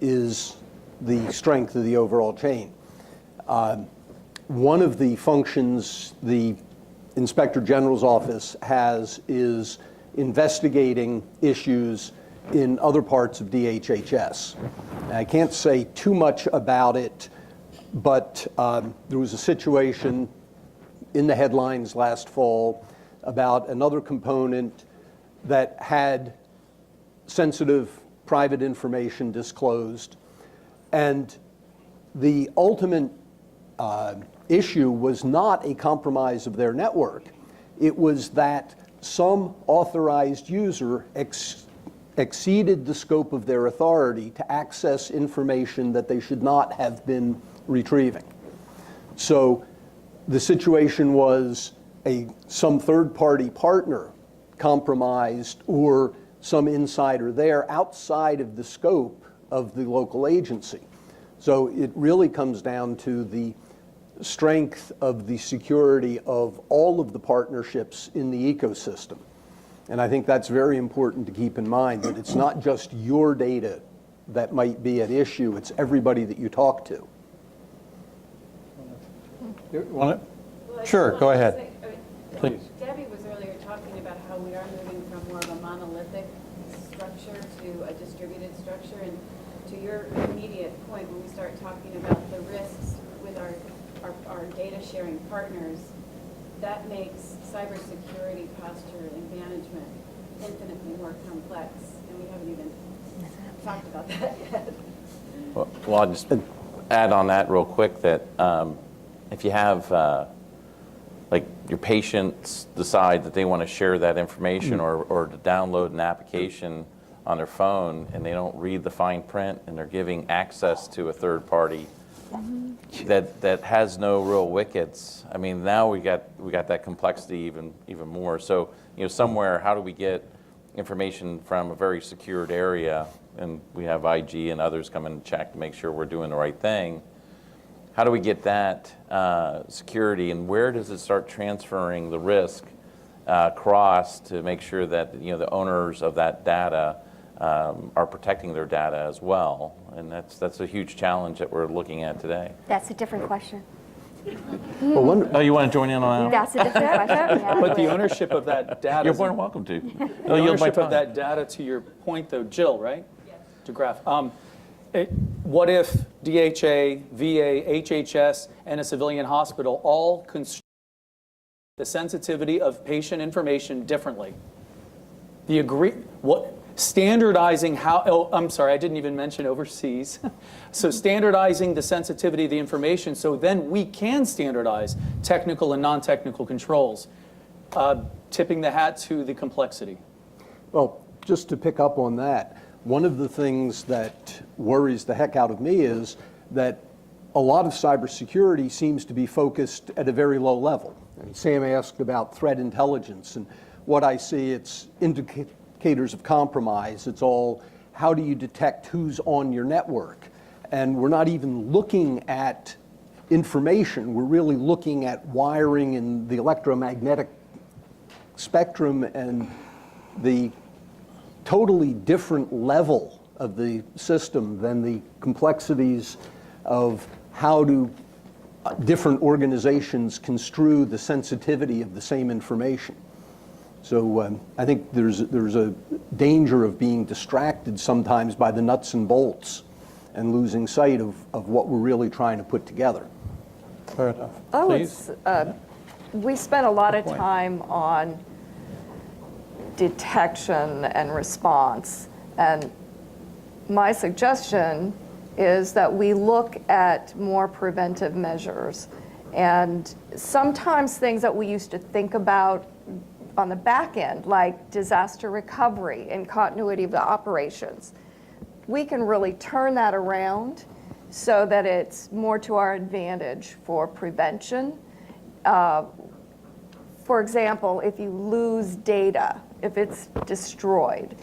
Speaker 5: is the strength of the overall chain. One of the functions the Inspector General's office has is investigating issues in other parts of DHHS. I can't say too much about it, but there was a situation in the headlines last fall about another component that had sensitive private information disclosed, and the ultimate issue was not a compromise of their network. It was that some authorized user exceeded the scope of their authority to access information that they should not have been retrieving. So the situation was some third-party partner compromised or some insider there outside of the scope of the local agency. So it really comes down to the strength of the security of all of the partnerships in the ecosystem. And I think that's very important to keep in mind, that it's not just your data that might be at issue, it's everybody that you talk to.
Speaker 1: You want it? Sure, go ahead. Please.
Speaker 8: Debbie was earlier talking about how we are moving from more of a monolithic structure to a distributed structure. And to your immediate point, when we start talking about the risks with our data sharing partners, that makes cybersecurity posture and management infinitely more complex. And we haven't even talked about that yet.
Speaker 3: Well, I'll just add on that real quick that if you have like your patients decide that they want to share that information or to download an application on their phone and they don't read the fine print and they're giving access to a third party that has no real wickets. I mean, now we got that complexity even more. So, somewhere, how do we get information from a very secured area, and we have IG and others come in and check to make sure we're doing the right thing. How do we get that security, and where does it start transferring the risk across to make sure that the owners of that data are protecting their data as well? And that's a huge challenge that we're looking at today.
Speaker 2: That's a different question.
Speaker 5: Well, one,
Speaker 3: Oh, you want to join in on that?
Speaker 2: That's a different question. Yeah.
Speaker 4: But the ownership of that data,
Speaker 3: You're more than welcome to.
Speaker 4: the
Speaker 3: I'll yield my
Speaker 4: ownership of
Speaker 3: time.
Speaker 4: that data, to your point though, Jill, right? Yes. To graph. What if DHA, VA, HHS, and a civilian hospital all construct the sensitivity of patient information differently? Standardizing how, oh, I'm sorry, I didn't even mention overseas. So standardizing the sensitivity of the information so then we can standardize technical and non-technical controls, tipping the hat to the complexity.
Speaker 5: well, just to pick up on that, one of the things that worries the heck out of me is that a lot of cybersecurity seems to be focused at a very low level. And Sam asked about threat intelligence, and what I see, it's indicators of compromise. It's all, how do you detect who's on your network? And we're not even looking at information. We're really looking at wiring in the electromagnetic spectrum and the totally different level of the system than the complexities of how do different organizations construe the sensitivity of the same information. So I think there's a danger of being distracted sometimes by the nuts and bolts and losing sight of what we're really trying to put together.
Speaker 1: Fair enough. Please.
Speaker 6: We spent a lot of
Speaker 1: Good point.
Speaker 6: time on detection and response. And my suggestion is that we look at more preventive measures. And sometimes things that we used to think about on the back end, like disaster recovery and continuity of the operations, we can really turn that around so that it's more to our advantage for prevention. For example, if you lose data, if it's destroyed,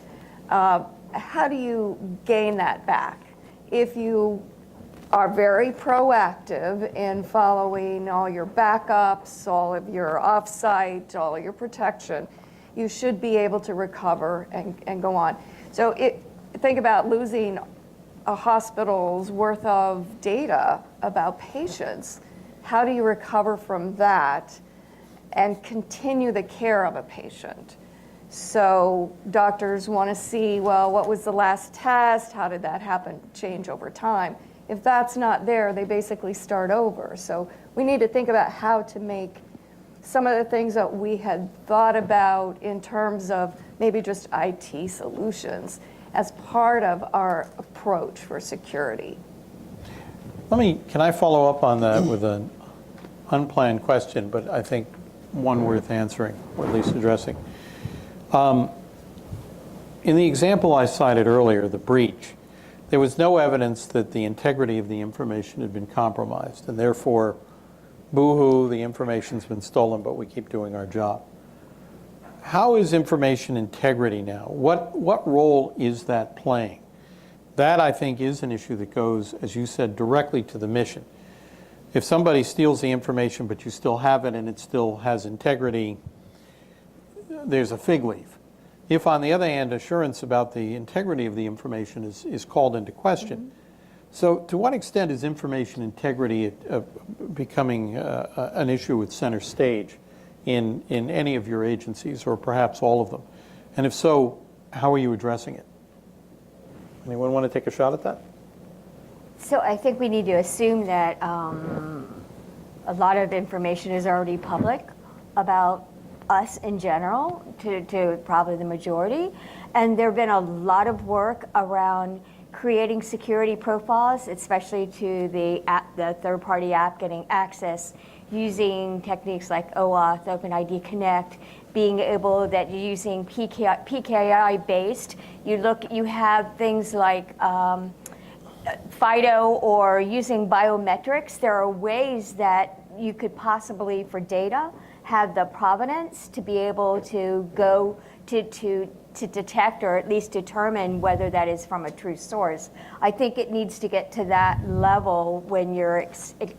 Speaker 6: how do you gain that back? If you are very proactive in following all your backups, all of your offsite, all of your protection, you should be able to recover and go on. So think about losing a hospital's worth of data about patients. How do you recover from that and continue the care of a patient? So doctors want to see, well, what was the last test? How did that happen, change over time? If that's not there, they basically start over. So we need to think about how to make some of the things that we had thought about in terms of maybe just IT solutions as part of our approach for security.
Speaker 1: Can I follow up on that with an unplanned question, but I think one worth answering, or at least addressing. In the example I cited earlier, the breach, there was no evidence that the integrity of the information had been compromised, and therefore, boo-hoo, the information's been stolen, but we keep doing our job. How is information integrity now? What role is that playing? That, I think, is an issue that goes, as you said, directly to the mission. If somebody steals the information, but you still have it and it still has integrity, there's a fig leaf. If, on the other hand, assurance about the integrity of the information is called into question. So to what extent is information integrity becoming an issue with center stage in any of your agencies, or perhaps all of them? And if so, how are you addressing it? Anyone want to take a shot at that?
Speaker 2: So I think we need to assume that a lot of information is already public about us in general, to probably the majority. And there have been a lot of work around creating security profiles, especially to the third-party app getting access, using techniques like OAuth, OpenID Connect, being able that you're using PKI based. You have things like FIDO or using biometrics. There are ways that you could possibly, for data, have the provenance to be able to go to detect or at least determine whether that is from a true source. I think it needs to get to that level when you're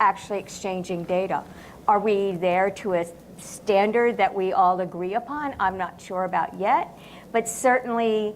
Speaker 2: actually exchanging data. Are we there to a standard that we all agree upon? I'm not sure about yet, but certainly,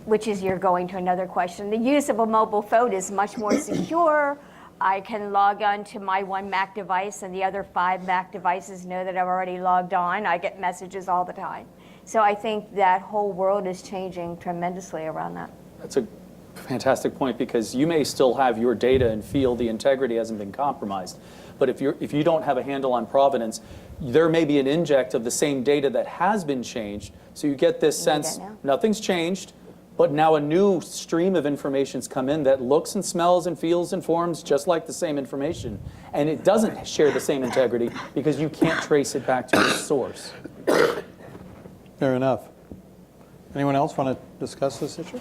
Speaker 2: which is you're going to another question, the use of a mobile phone is much more secure I can log on to my one Mac device and the other 5 Mac devices know that I've already logged on. I get messages all the time. So I think that whole world is changing tremendously around that.
Speaker 4: That's a fantastic point, because you may still have your data and feel the integrity hasn't been compromised. But if you don't have a handle on provenance, there may be an inject of the same data that has been changed. So you get this sense nothing's changed, but now a new stream of information's come in that looks and smells and feels and forms just like the same information. And it doesn't share the same integrity because you can't trace it back to its source.
Speaker 1: Fair enough. Anyone else want to discuss this issue?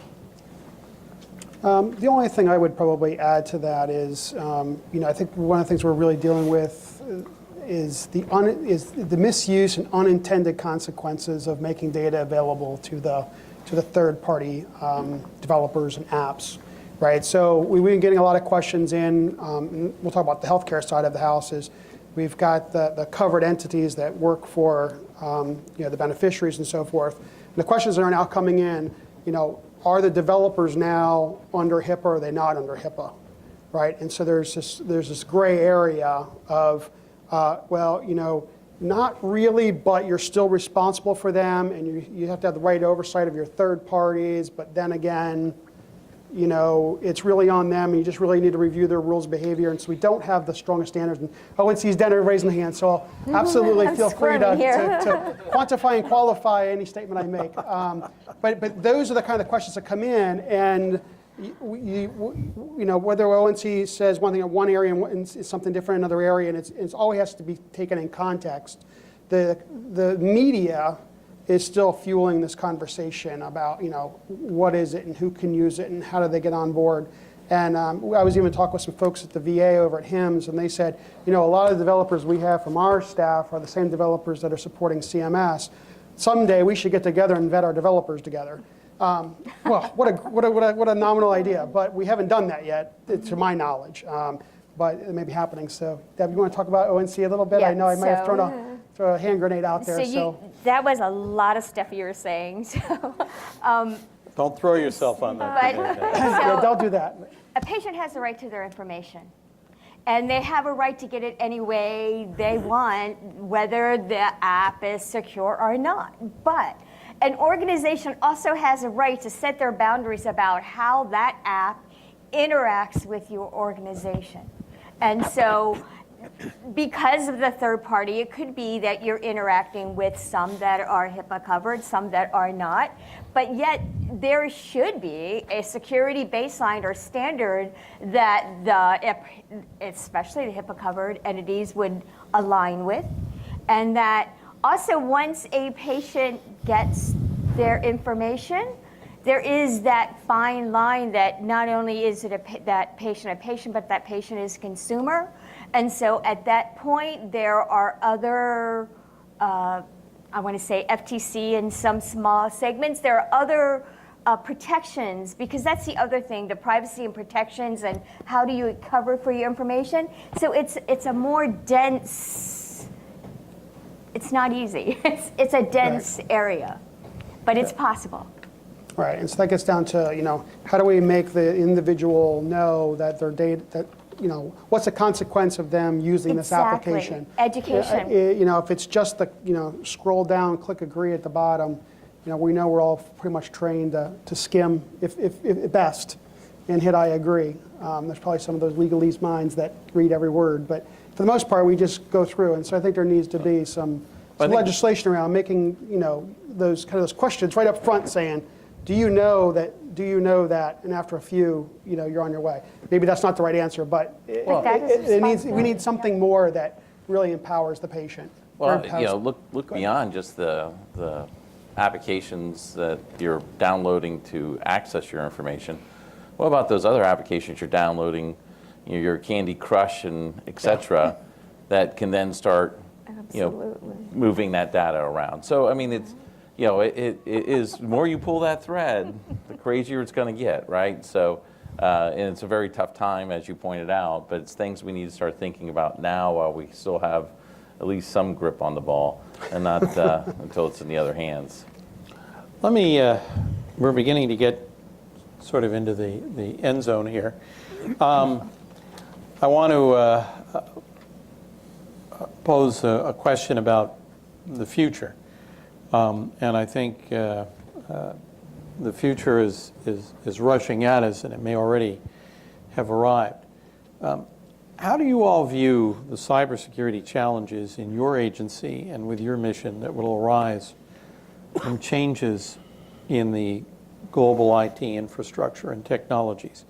Speaker 7: The only thing I would probably add to that is, I think one of the things we're really dealing with is the misuse and unintended consequences of making data available to the third-party developers and apps, right? So we've been getting a lot of questions in. We'll talk about the healthcare side of the house. Is we've got the covered entities that work for the beneficiaries and so forth. And the questions that are now coming in, are the developers now under HIPAA or are they not under HIPAA, right? And so there's this gray area of, not really, but you're still responsible for them, and you have to have the right oversight of your third parties, but then again, it's really on them, and you just really need to review their rules of behavior, and so we don't have the strongest standards. And ONC's done raising the hand, so I'll absolutely feel free to quantify and qualify any statement I make. But those are the kind of questions that come in, and whether ONC says one thing in one area and it's something different in another area, and it's always has to be taken in context. The media is still fueling this conversation about, what is it and who can use it and how do they get on board. And I was even talking with some folks at the VA over at HIMSS, and they said, a lot of the developers we have from our staff are the same developers that are supporting CMS. Someday we should get together and vet our developers together. Well, what a nominal idea, but we haven't done that yet, to my knowledge. But it may be happening. So, Deb, you want to talk about ONC a little bit?
Speaker 2: Yeah,
Speaker 7: I know I might have thrown a hand grenade out there.
Speaker 2: That was a lot of stuff you were saying. So,
Speaker 1: Don't throw yourself on that.
Speaker 7: Yeah, don't do that.
Speaker 2: A patient has the right to their information, and they have a right to get it any way they want, whether the app is secure or not. But an organization also has a right to set their boundaries about how that app interacts with your organization. And so because of the third party, it could be that you're interacting with some that are HIPAA covered, some that are not, but yet there should be a security baseline or standard that especially the HIPAA covered entities would align with, and that also once a patient gets their information, there is that fine line that not only is it that patient a patient, but that patient is consumer. And so at that point, there are other, I want to say FTC in some small segments, there are other protections, because that's the other thing, the privacy and protections and how do you cover for your information. So it's a more dense, it's not easy. It's a dense area, but it's possible.
Speaker 7: Right, and so that gets down to, how do we make the individual know that their data, what's the consequence of them using this application?
Speaker 2: Education.
Speaker 7: If it's just the, scroll down, click agree at the bottom, we know we're all pretty much trained to skim, if best, and hit I agree. There's probably some of those legalese minds that read every word, but for the most part, we just go through. And so I think there needs to be some legislation around making, those questions right up front saying, do you know that? And after a few, you're on your way. Maybe that's not the right answer, but we need something more that really empowers the patient.
Speaker 3: Well, look beyond just the applications that you're downloading to access your information. What about those other applications you're downloading, your Candy Crush and et cetera, that can then start, moving that data around? So I mean, it's. It is, the more you pull that thread, the crazier it's going to get, right? So, and it's a very tough time, as you pointed out, but it's things we need to start thinking about now while we still have at least some grip on the ball, and not until it's in the other hands.
Speaker 1: We're beginning to get sort of into the end zone here. I want to pose a question about the future. And I think the future is rushing at us, and it may already have arrived. How do you all view the cybersecurity challenges in your agency and with your mission that will arise from changes in the global IT infrastructure and technologies?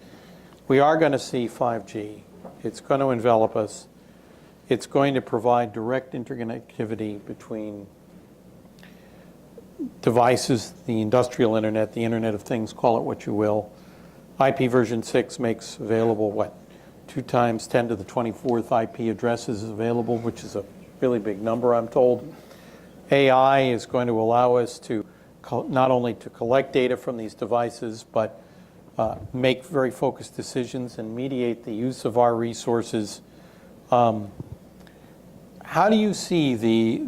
Speaker 1: We are going to see 5G. It's going to envelop us. It's going to provide direct interconnectivity between devices, the industrial internet, the Internet of Things, call it what you will. IP version 6 makes available, what, 2 times 10 to the 24th IP addresses available, which is a really big number, I'm told. AI is going to allow us to not only to collect data from these devices, but make very focused decisions and mediate the use of our resources. How do you see the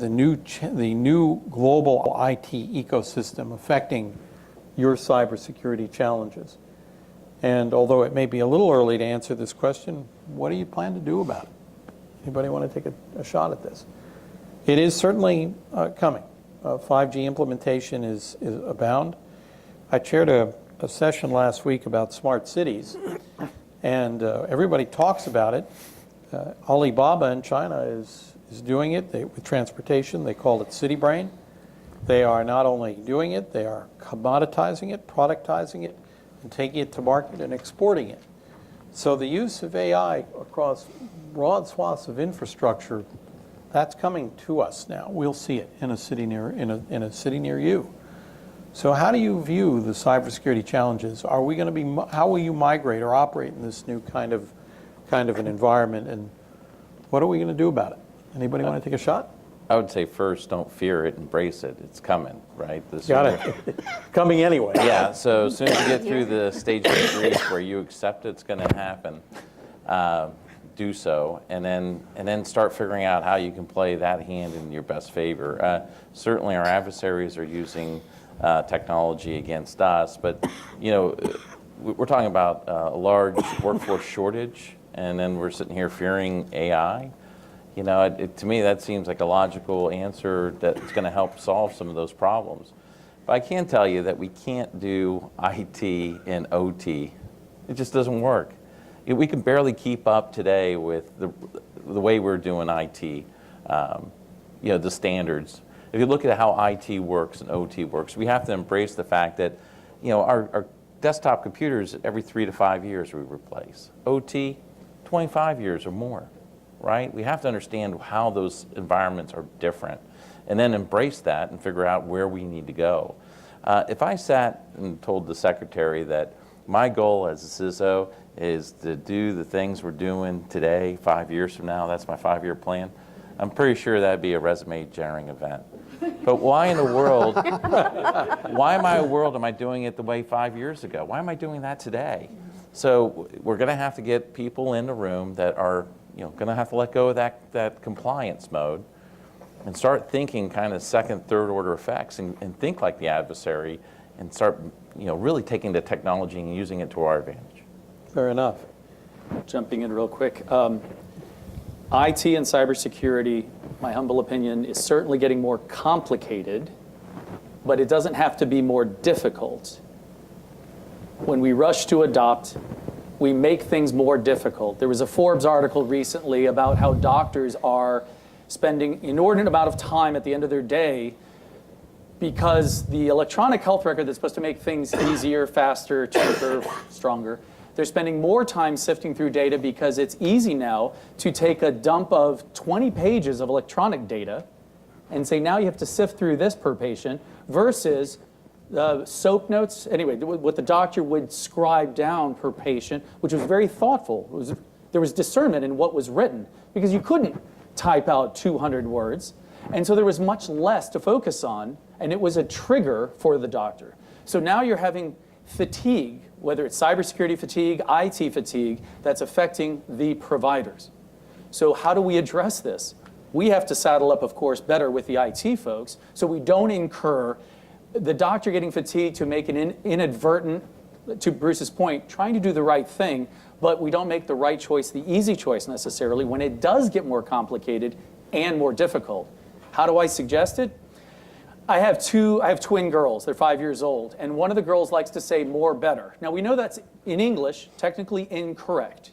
Speaker 1: new global IT ecosystem affecting your cybersecurity challenges? And although it may be a little early to answer this question, what do you plan to do about it? Anybody want to take a shot at this? It is certainly coming. 5G implementation is abound. I chaired a session last week about smart cities, and everybody talks about it. Alibaba in China is doing it with transportation. They call it City Brain. They are not only doing it, they are commoditizing it, productizing it, and taking it to market and exporting it. So the use of AI across broad swaths of infrastructure, that's coming to us now. We'll see it in a city near you. So how do you view the cybersecurity challenges? Are we going to be? How will you migrate or operate in this new kind of an environment, and what are we going to do about it? Anybody want to take a shot?
Speaker 3: I would say first, don't fear it, embrace it. It's coming, right?
Speaker 1: Got it. Coming anyway.
Speaker 3: Yeah, so as soon as you get through the stage of grief where you accept it's going to happen, do so, and then start figuring out how you can play that hand in your best favor. Certainly our adversaries are using technology against us, but we're talking about a large workforce shortage, and then we're sitting here fearing AI. To me, that seems like a logical answer that's going to help solve some of those problems. But I can tell you that we can't do IT and OT. It just doesn't work. We can barely keep up today with the way we're doing IT, the standards. If you look at how IT works and OT works, we have to embrace the fact that our desktop computers every 3 to 5 years we replace. OT, 25 years or more, right? We have to understand how those environments are different and then embrace that and figure out where we need to go. If I sat and told the secretary that my goal as a CISO is to do the things we're doing today, 5 years from now, that's my 5-year plan, I'm pretty sure that'd be a resume-generating event. But why in the world am I doing it the way 5 years ago? Why am I doing that today? So we're going to have to get people in the room that are going to have to let go of that compliance mode and start thinking kind of second, third order effects and think like the adversary and start really taking the technology and using it to our advantage.
Speaker 1: Fair enough.
Speaker 4: Jumping in real quick. IT and cybersecurity, my humble opinion, is certainly getting more complicated, but it doesn't have to be more difficult. When we rush to adopt, we make things more difficult. There was a Forbes article recently about how doctors are spending an inordinate amount of time at the end of their day because the electronic health record that's supposed to make things easier, faster, cheaper, stronger, they're spending more time sifting through data because it's easy now to take a dump of 20 pages of electronic data and say, now you have to sift through this per patient versus SOAP notes, anyway, what the doctor would scribe down per patient, which was very thoughtful. There was discernment in what was written because you couldn't type out 200 words. And so there was much less to focus on, and it was a trigger for the doctor. So now you're having fatigue, whether it's cybersecurity fatigue, IT fatigue, that's affecting the providers. So how do we address this? We have to saddle up, of course, better with the IT folks so we don't incur the doctor getting fatigued to make an inadvertent to Bruce's point, trying to do the right thing, but we don't make the right choice, the easy choice necessarily, when it does get more complicated and more difficult. How do I suggest it? I have twin girls. They're 5 years old. And one of the girls likes to say more better. Now, we know that's in English, technically incorrect.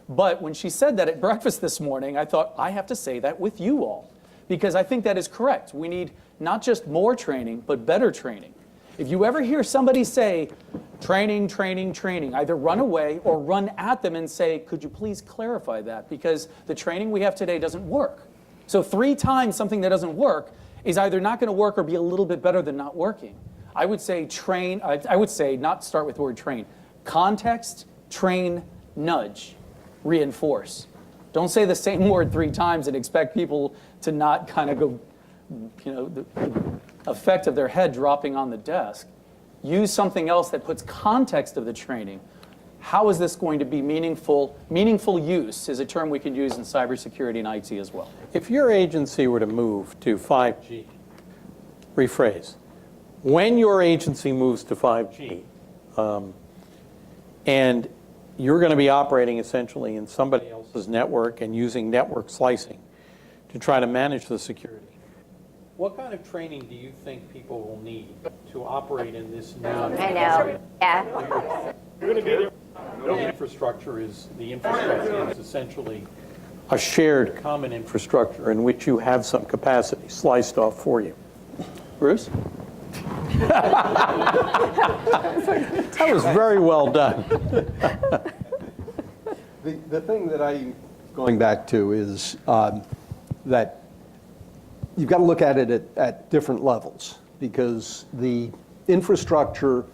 Speaker 4: But when she said that at breakfast this morning, I thought, I have to say that with you all. Because I think that is correct. We need not just more training, but better training. If you ever hear somebody say, training, training, training, either run away or run at them and say, could you please clarify that? Because the training we have today doesn't work. So 3 times something that doesn't work is either not going to work or be a little bit better than not working. I would say train, I would say not start with the word train. Context, train, nudge, reinforce. Don't say the same word 3 times and expect people to not kind of go, the effect of their head dropping on the desk. Use something else that puts context of the training. How is this going to be meaningful? Meaningful use is a term we can use in cybersecurity and IT as well.
Speaker 1: If your agency were to move to 5G, rephrase, when your agency moves to 5G, and you're going to be operating essentially in somebody else's network and using network slicing to try to manage the security, what kind of training do you think people will need to operate in this new?
Speaker 2: I know, yeah.
Speaker 1: The infrastructure is essentially a shared common infrastructure in which you have some capacity sliced off for you.
Speaker 4: Bruce?
Speaker 1: That was very well done.
Speaker 5: The thing that I'm going back to is that you've got to look at it at different levels, because the infrastructure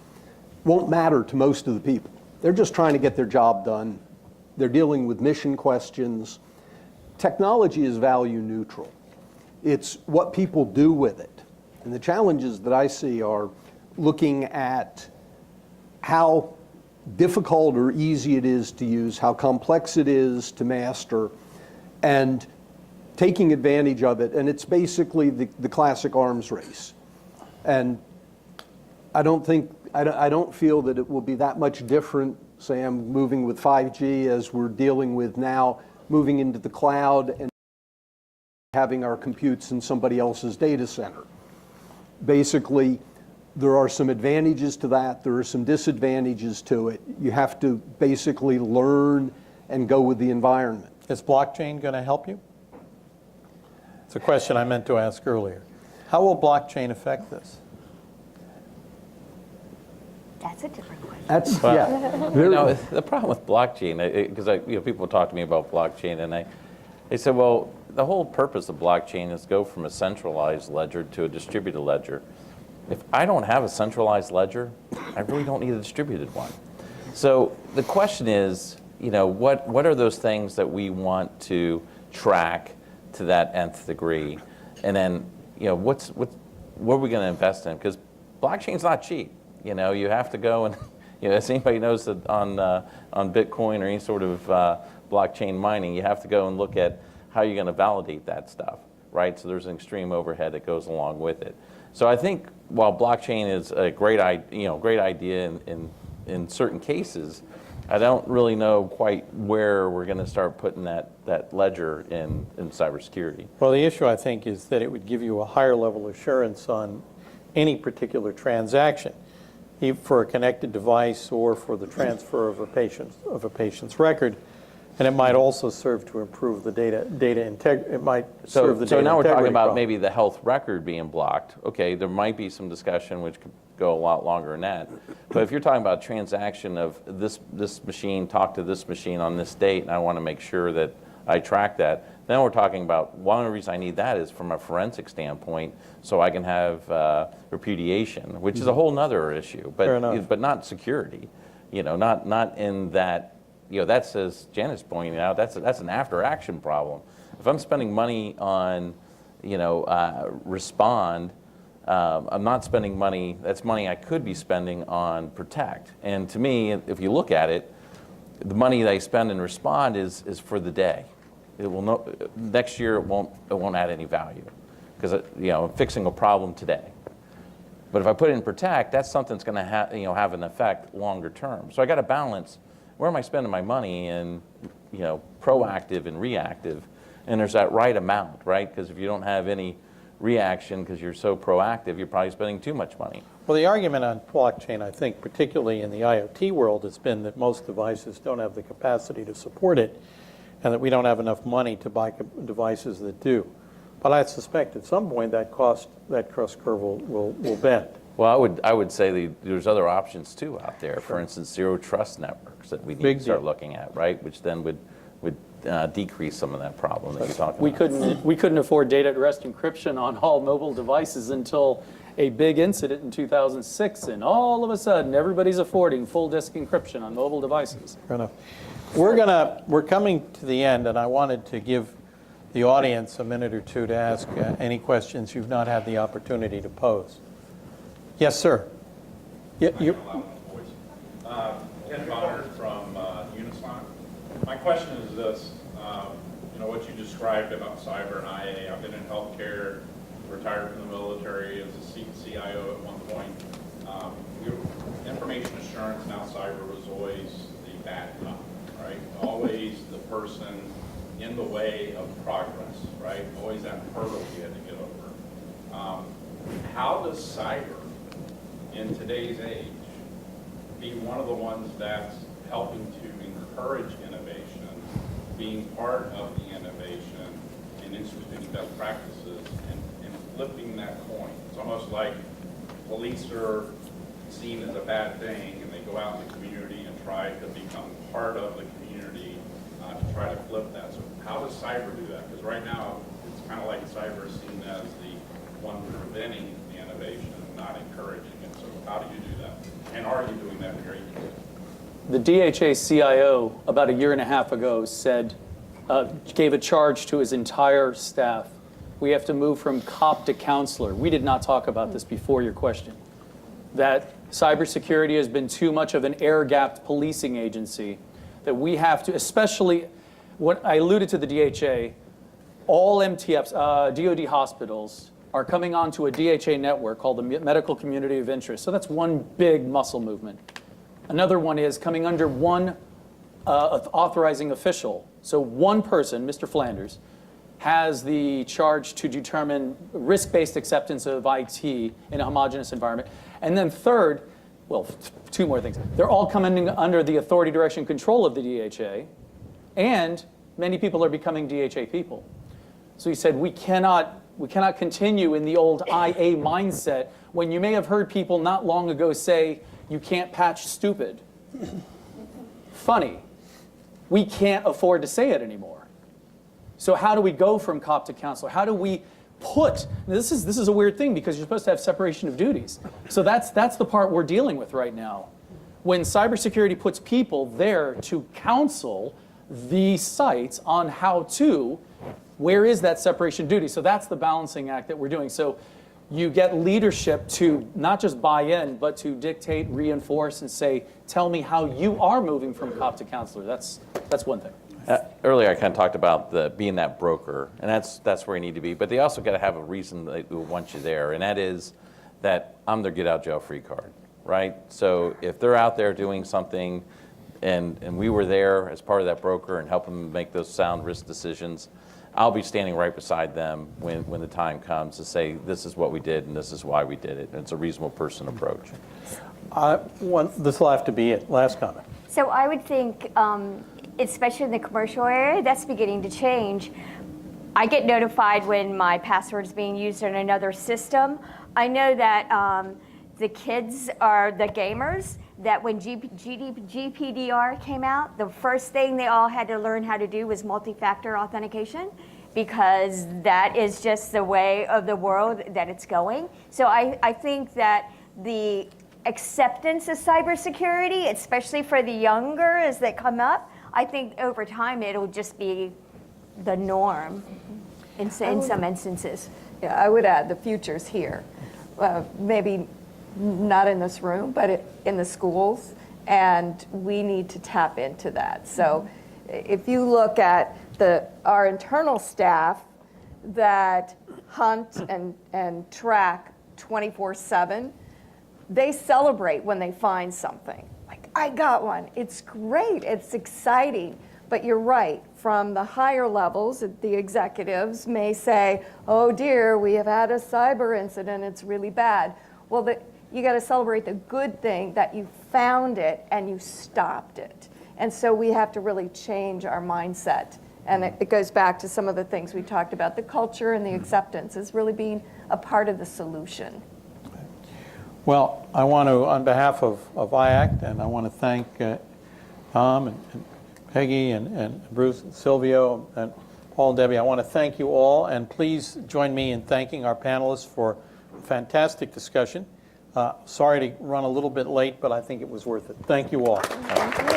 Speaker 5: won't matter to most of the people. They're just trying to get their job done. They're dealing with mission questions. Technology is value neutral. It's what people do with it. And the challenges that I see are looking at how difficult or easy it is to use, how complex it is to master, and taking advantage of it. And it's basically the classic arms race. And I don't feel that it will be that much different, say I'm moving with 5G as we're dealing with now, moving into the cloud and having our computes in somebody else's data center. Basically, there are some advantages to that. There are some disadvantages to it. You have to basically learn and go with the environment.
Speaker 1: Is blockchain going to help you? It's a question I meant to ask earlier. How will blockchain affect this?
Speaker 2: That's a different question.
Speaker 5: That's,
Speaker 3: The problem with blockchain, because people talk to me about blockchain, and they said, well, the whole purpose of blockchain is to go from a centralized ledger to a distributed ledger. If I don't have a centralized ledger, I really don't need a distributed one. So the question is, what are those things that we want to track to that nth degree, and then what are we going to invest in? Because blockchain's not cheap. You have to go and, as anybody knows that on Bitcoin or any sort of blockchain mining, you have to go and look at how you're going to validate that stuff, right? So there's an extreme overhead that goes along with it. So I think while blockchain is a great idea in certain cases, I don't really know quite where we're going to start putting that ledger in cybersecurity.
Speaker 1: Well, the issue, I think, is that it would give you a higher level of assurance on any particular transaction, either for a connected device or for the transfer of a patient's record, and it might also serve to improve the data integrity. It might serve the data integrity.
Speaker 3: So now we're talking about
Speaker 1: problem.
Speaker 3: maybe the health record being blocked. Okay, there might be some discussion which could go a lot longer than that. But if you're talking about a transaction of this machine talk to this machine on this date, and I want to make sure that I track that, then we're talking about one reason I need that is from a forensic standpoint, so I can have repudiation, which is a whole nother issue, but not security. Not in that. That's, as Janice pointed out, that's an after-action problem. If I'm spending money on, respond, I'm not spending money. That's money I could be spending on protect. And to me, if you look at it, the money that I spend in respond is for the day. It will next year it won't add any value because I'm fixing a problem today. But if I put it in protect, that's something that's going to have an effect longer term. So I got to balance, where am I spending my money in proactive and reactive, and there's that right amount, right? Because if you don't have any reaction because you're so proactive, you're probably spending too much money.
Speaker 1: Well, the argument on blockchain, I think, particularly in the IoT world, has been that most devices don't have the capacity to support it, and that we don't have enough money to buy devices that do. But I suspect at some point that cost curve will bend.
Speaker 3: Well, I would say there's other options too out there. For instance, zero trust networks that we need to start looking at, right? Which then would decrease some of that problem that you're talking about.
Speaker 4: We couldn't afford data at rest encryption on all mobile devices until a big incident in 2006, and all of a sudden everybody's affording full disk encryption on mobile devices.
Speaker 1: Fair enough. We're coming to the end, and I wanted to give the audience a minute or two to ask any questions you've not had the opportunity to pose. Yes, sir.
Speaker 9: Ken Bonner from Unison. My question is this: what you described about cyber and IA. I've been in healthcare, retired from the military as a CIO at one point. Information assurance, now cyber, was always the bad cop, right? Always the person in the way of progress, right? Always that hurdle you had to get over. How does cyber, in today's age, be one of the ones that's helping to encourage innovation, being part of the innovation, and instituting best practices, and flipping that coin? It's almost like police are seen as a bad thing, and they go out in the community and try to become part of the community to try to flip that. So how does cyber do that? Because right now, it's kind of like cyber is seen as the one preventing the innovation and not encouraging it. So how do you do that? And are you doing that very easily?
Speaker 4: The DHA CIO about a year and a half ago gave a charge to his entire staff. We have to move from cop to counselor. We did not talk about this before your question. That cybersecurity has been too much of an air-gapped policing agency, that we have to, especially what I alluded to the DHA, all MTFs, DoD hospitals are coming onto a DHA network called the Medical Community of Interest. So that's one big muscle movement. Another one is coming under one authorizing official. So one person, Mr. Flanders, has the charge to determine risk-based acceptance of IT in a homogeneous environment. And then third, well, two more things. They're all coming under the authority, direction, control of the DHA, and many people are becoming DHA people. So he said, we cannot continue in the old IA mindset when you may have heard people not long ago say, you can't patch stupid. Funny. We can't afford to say it anymore. So how do we go from cop to counselor? How do we put, this is a weird thing because you're supposed to have separation of duties. So that's the part we're dealing with right now. When cybersecurity puts people there to counsel the sites on how to, where is that separation of duty? So that's the balancing act that we're doing. So you get leadership to not just buy in, but to dictate, reinforce, and say, tell me how you are moving from cop to counselor. That's one thing.
Speaker 3: Earlier, I kind of talked about being that broker, and that's where you need to be. But they also got to have a reason they want you there, and that is that I'm their get out jail free card, right? So if they're out there doing something, and we were there as part of that broker and helping them make those sound risk decisions, I'll be standing right beside them when the time comes to say, this is what we did and this is why we did it. And it's a reasonable person approach.
Speaker 1: This will have to be it. Last comment.
Speaker 2: So I would think, especially in the commercial area, that's beginning to change. I get notified when my password is being used in another system. I know that the kids are the gamers, that when GDPR came out, the first thing they all had to learn how to do was multi-factor authentication, because that is just the way of the world that it's going. So I think that the acceptance of cybersecurity, especially for the younger as they come up, I think over time it'll just be the norm in some instances.
Speaker 6: Yeah, I would add the future's here. Maybe not in this room, but in the schools, and we need to tap into that. So if you look at our internal staff that hunt and track 24/7, they celebrate when they find something. Like, I got one. It's great. It's exciting. But you're right. From the higher levels, the executives may say, oh dear, we have had a cyber incident. It's really bad. Well, you got to celebrate the good thing that you found it and you stopped it. And so we have to really change our mindset. And it goes back to some of the things we talked about. The culture and the acceptance is really being a part of the solution.
Speaker 1: Well, I want to, on behalf of IACT, and I want to thank Tom and Peggy and Bruce and Silvio and Paul and Debbie. I want to thank you all, and please join me in thanking our panelists for a fantastic discussion. Sorry to run a little bit late, but I think it was worth it. Thank you all.
Speaker 6: Thank you.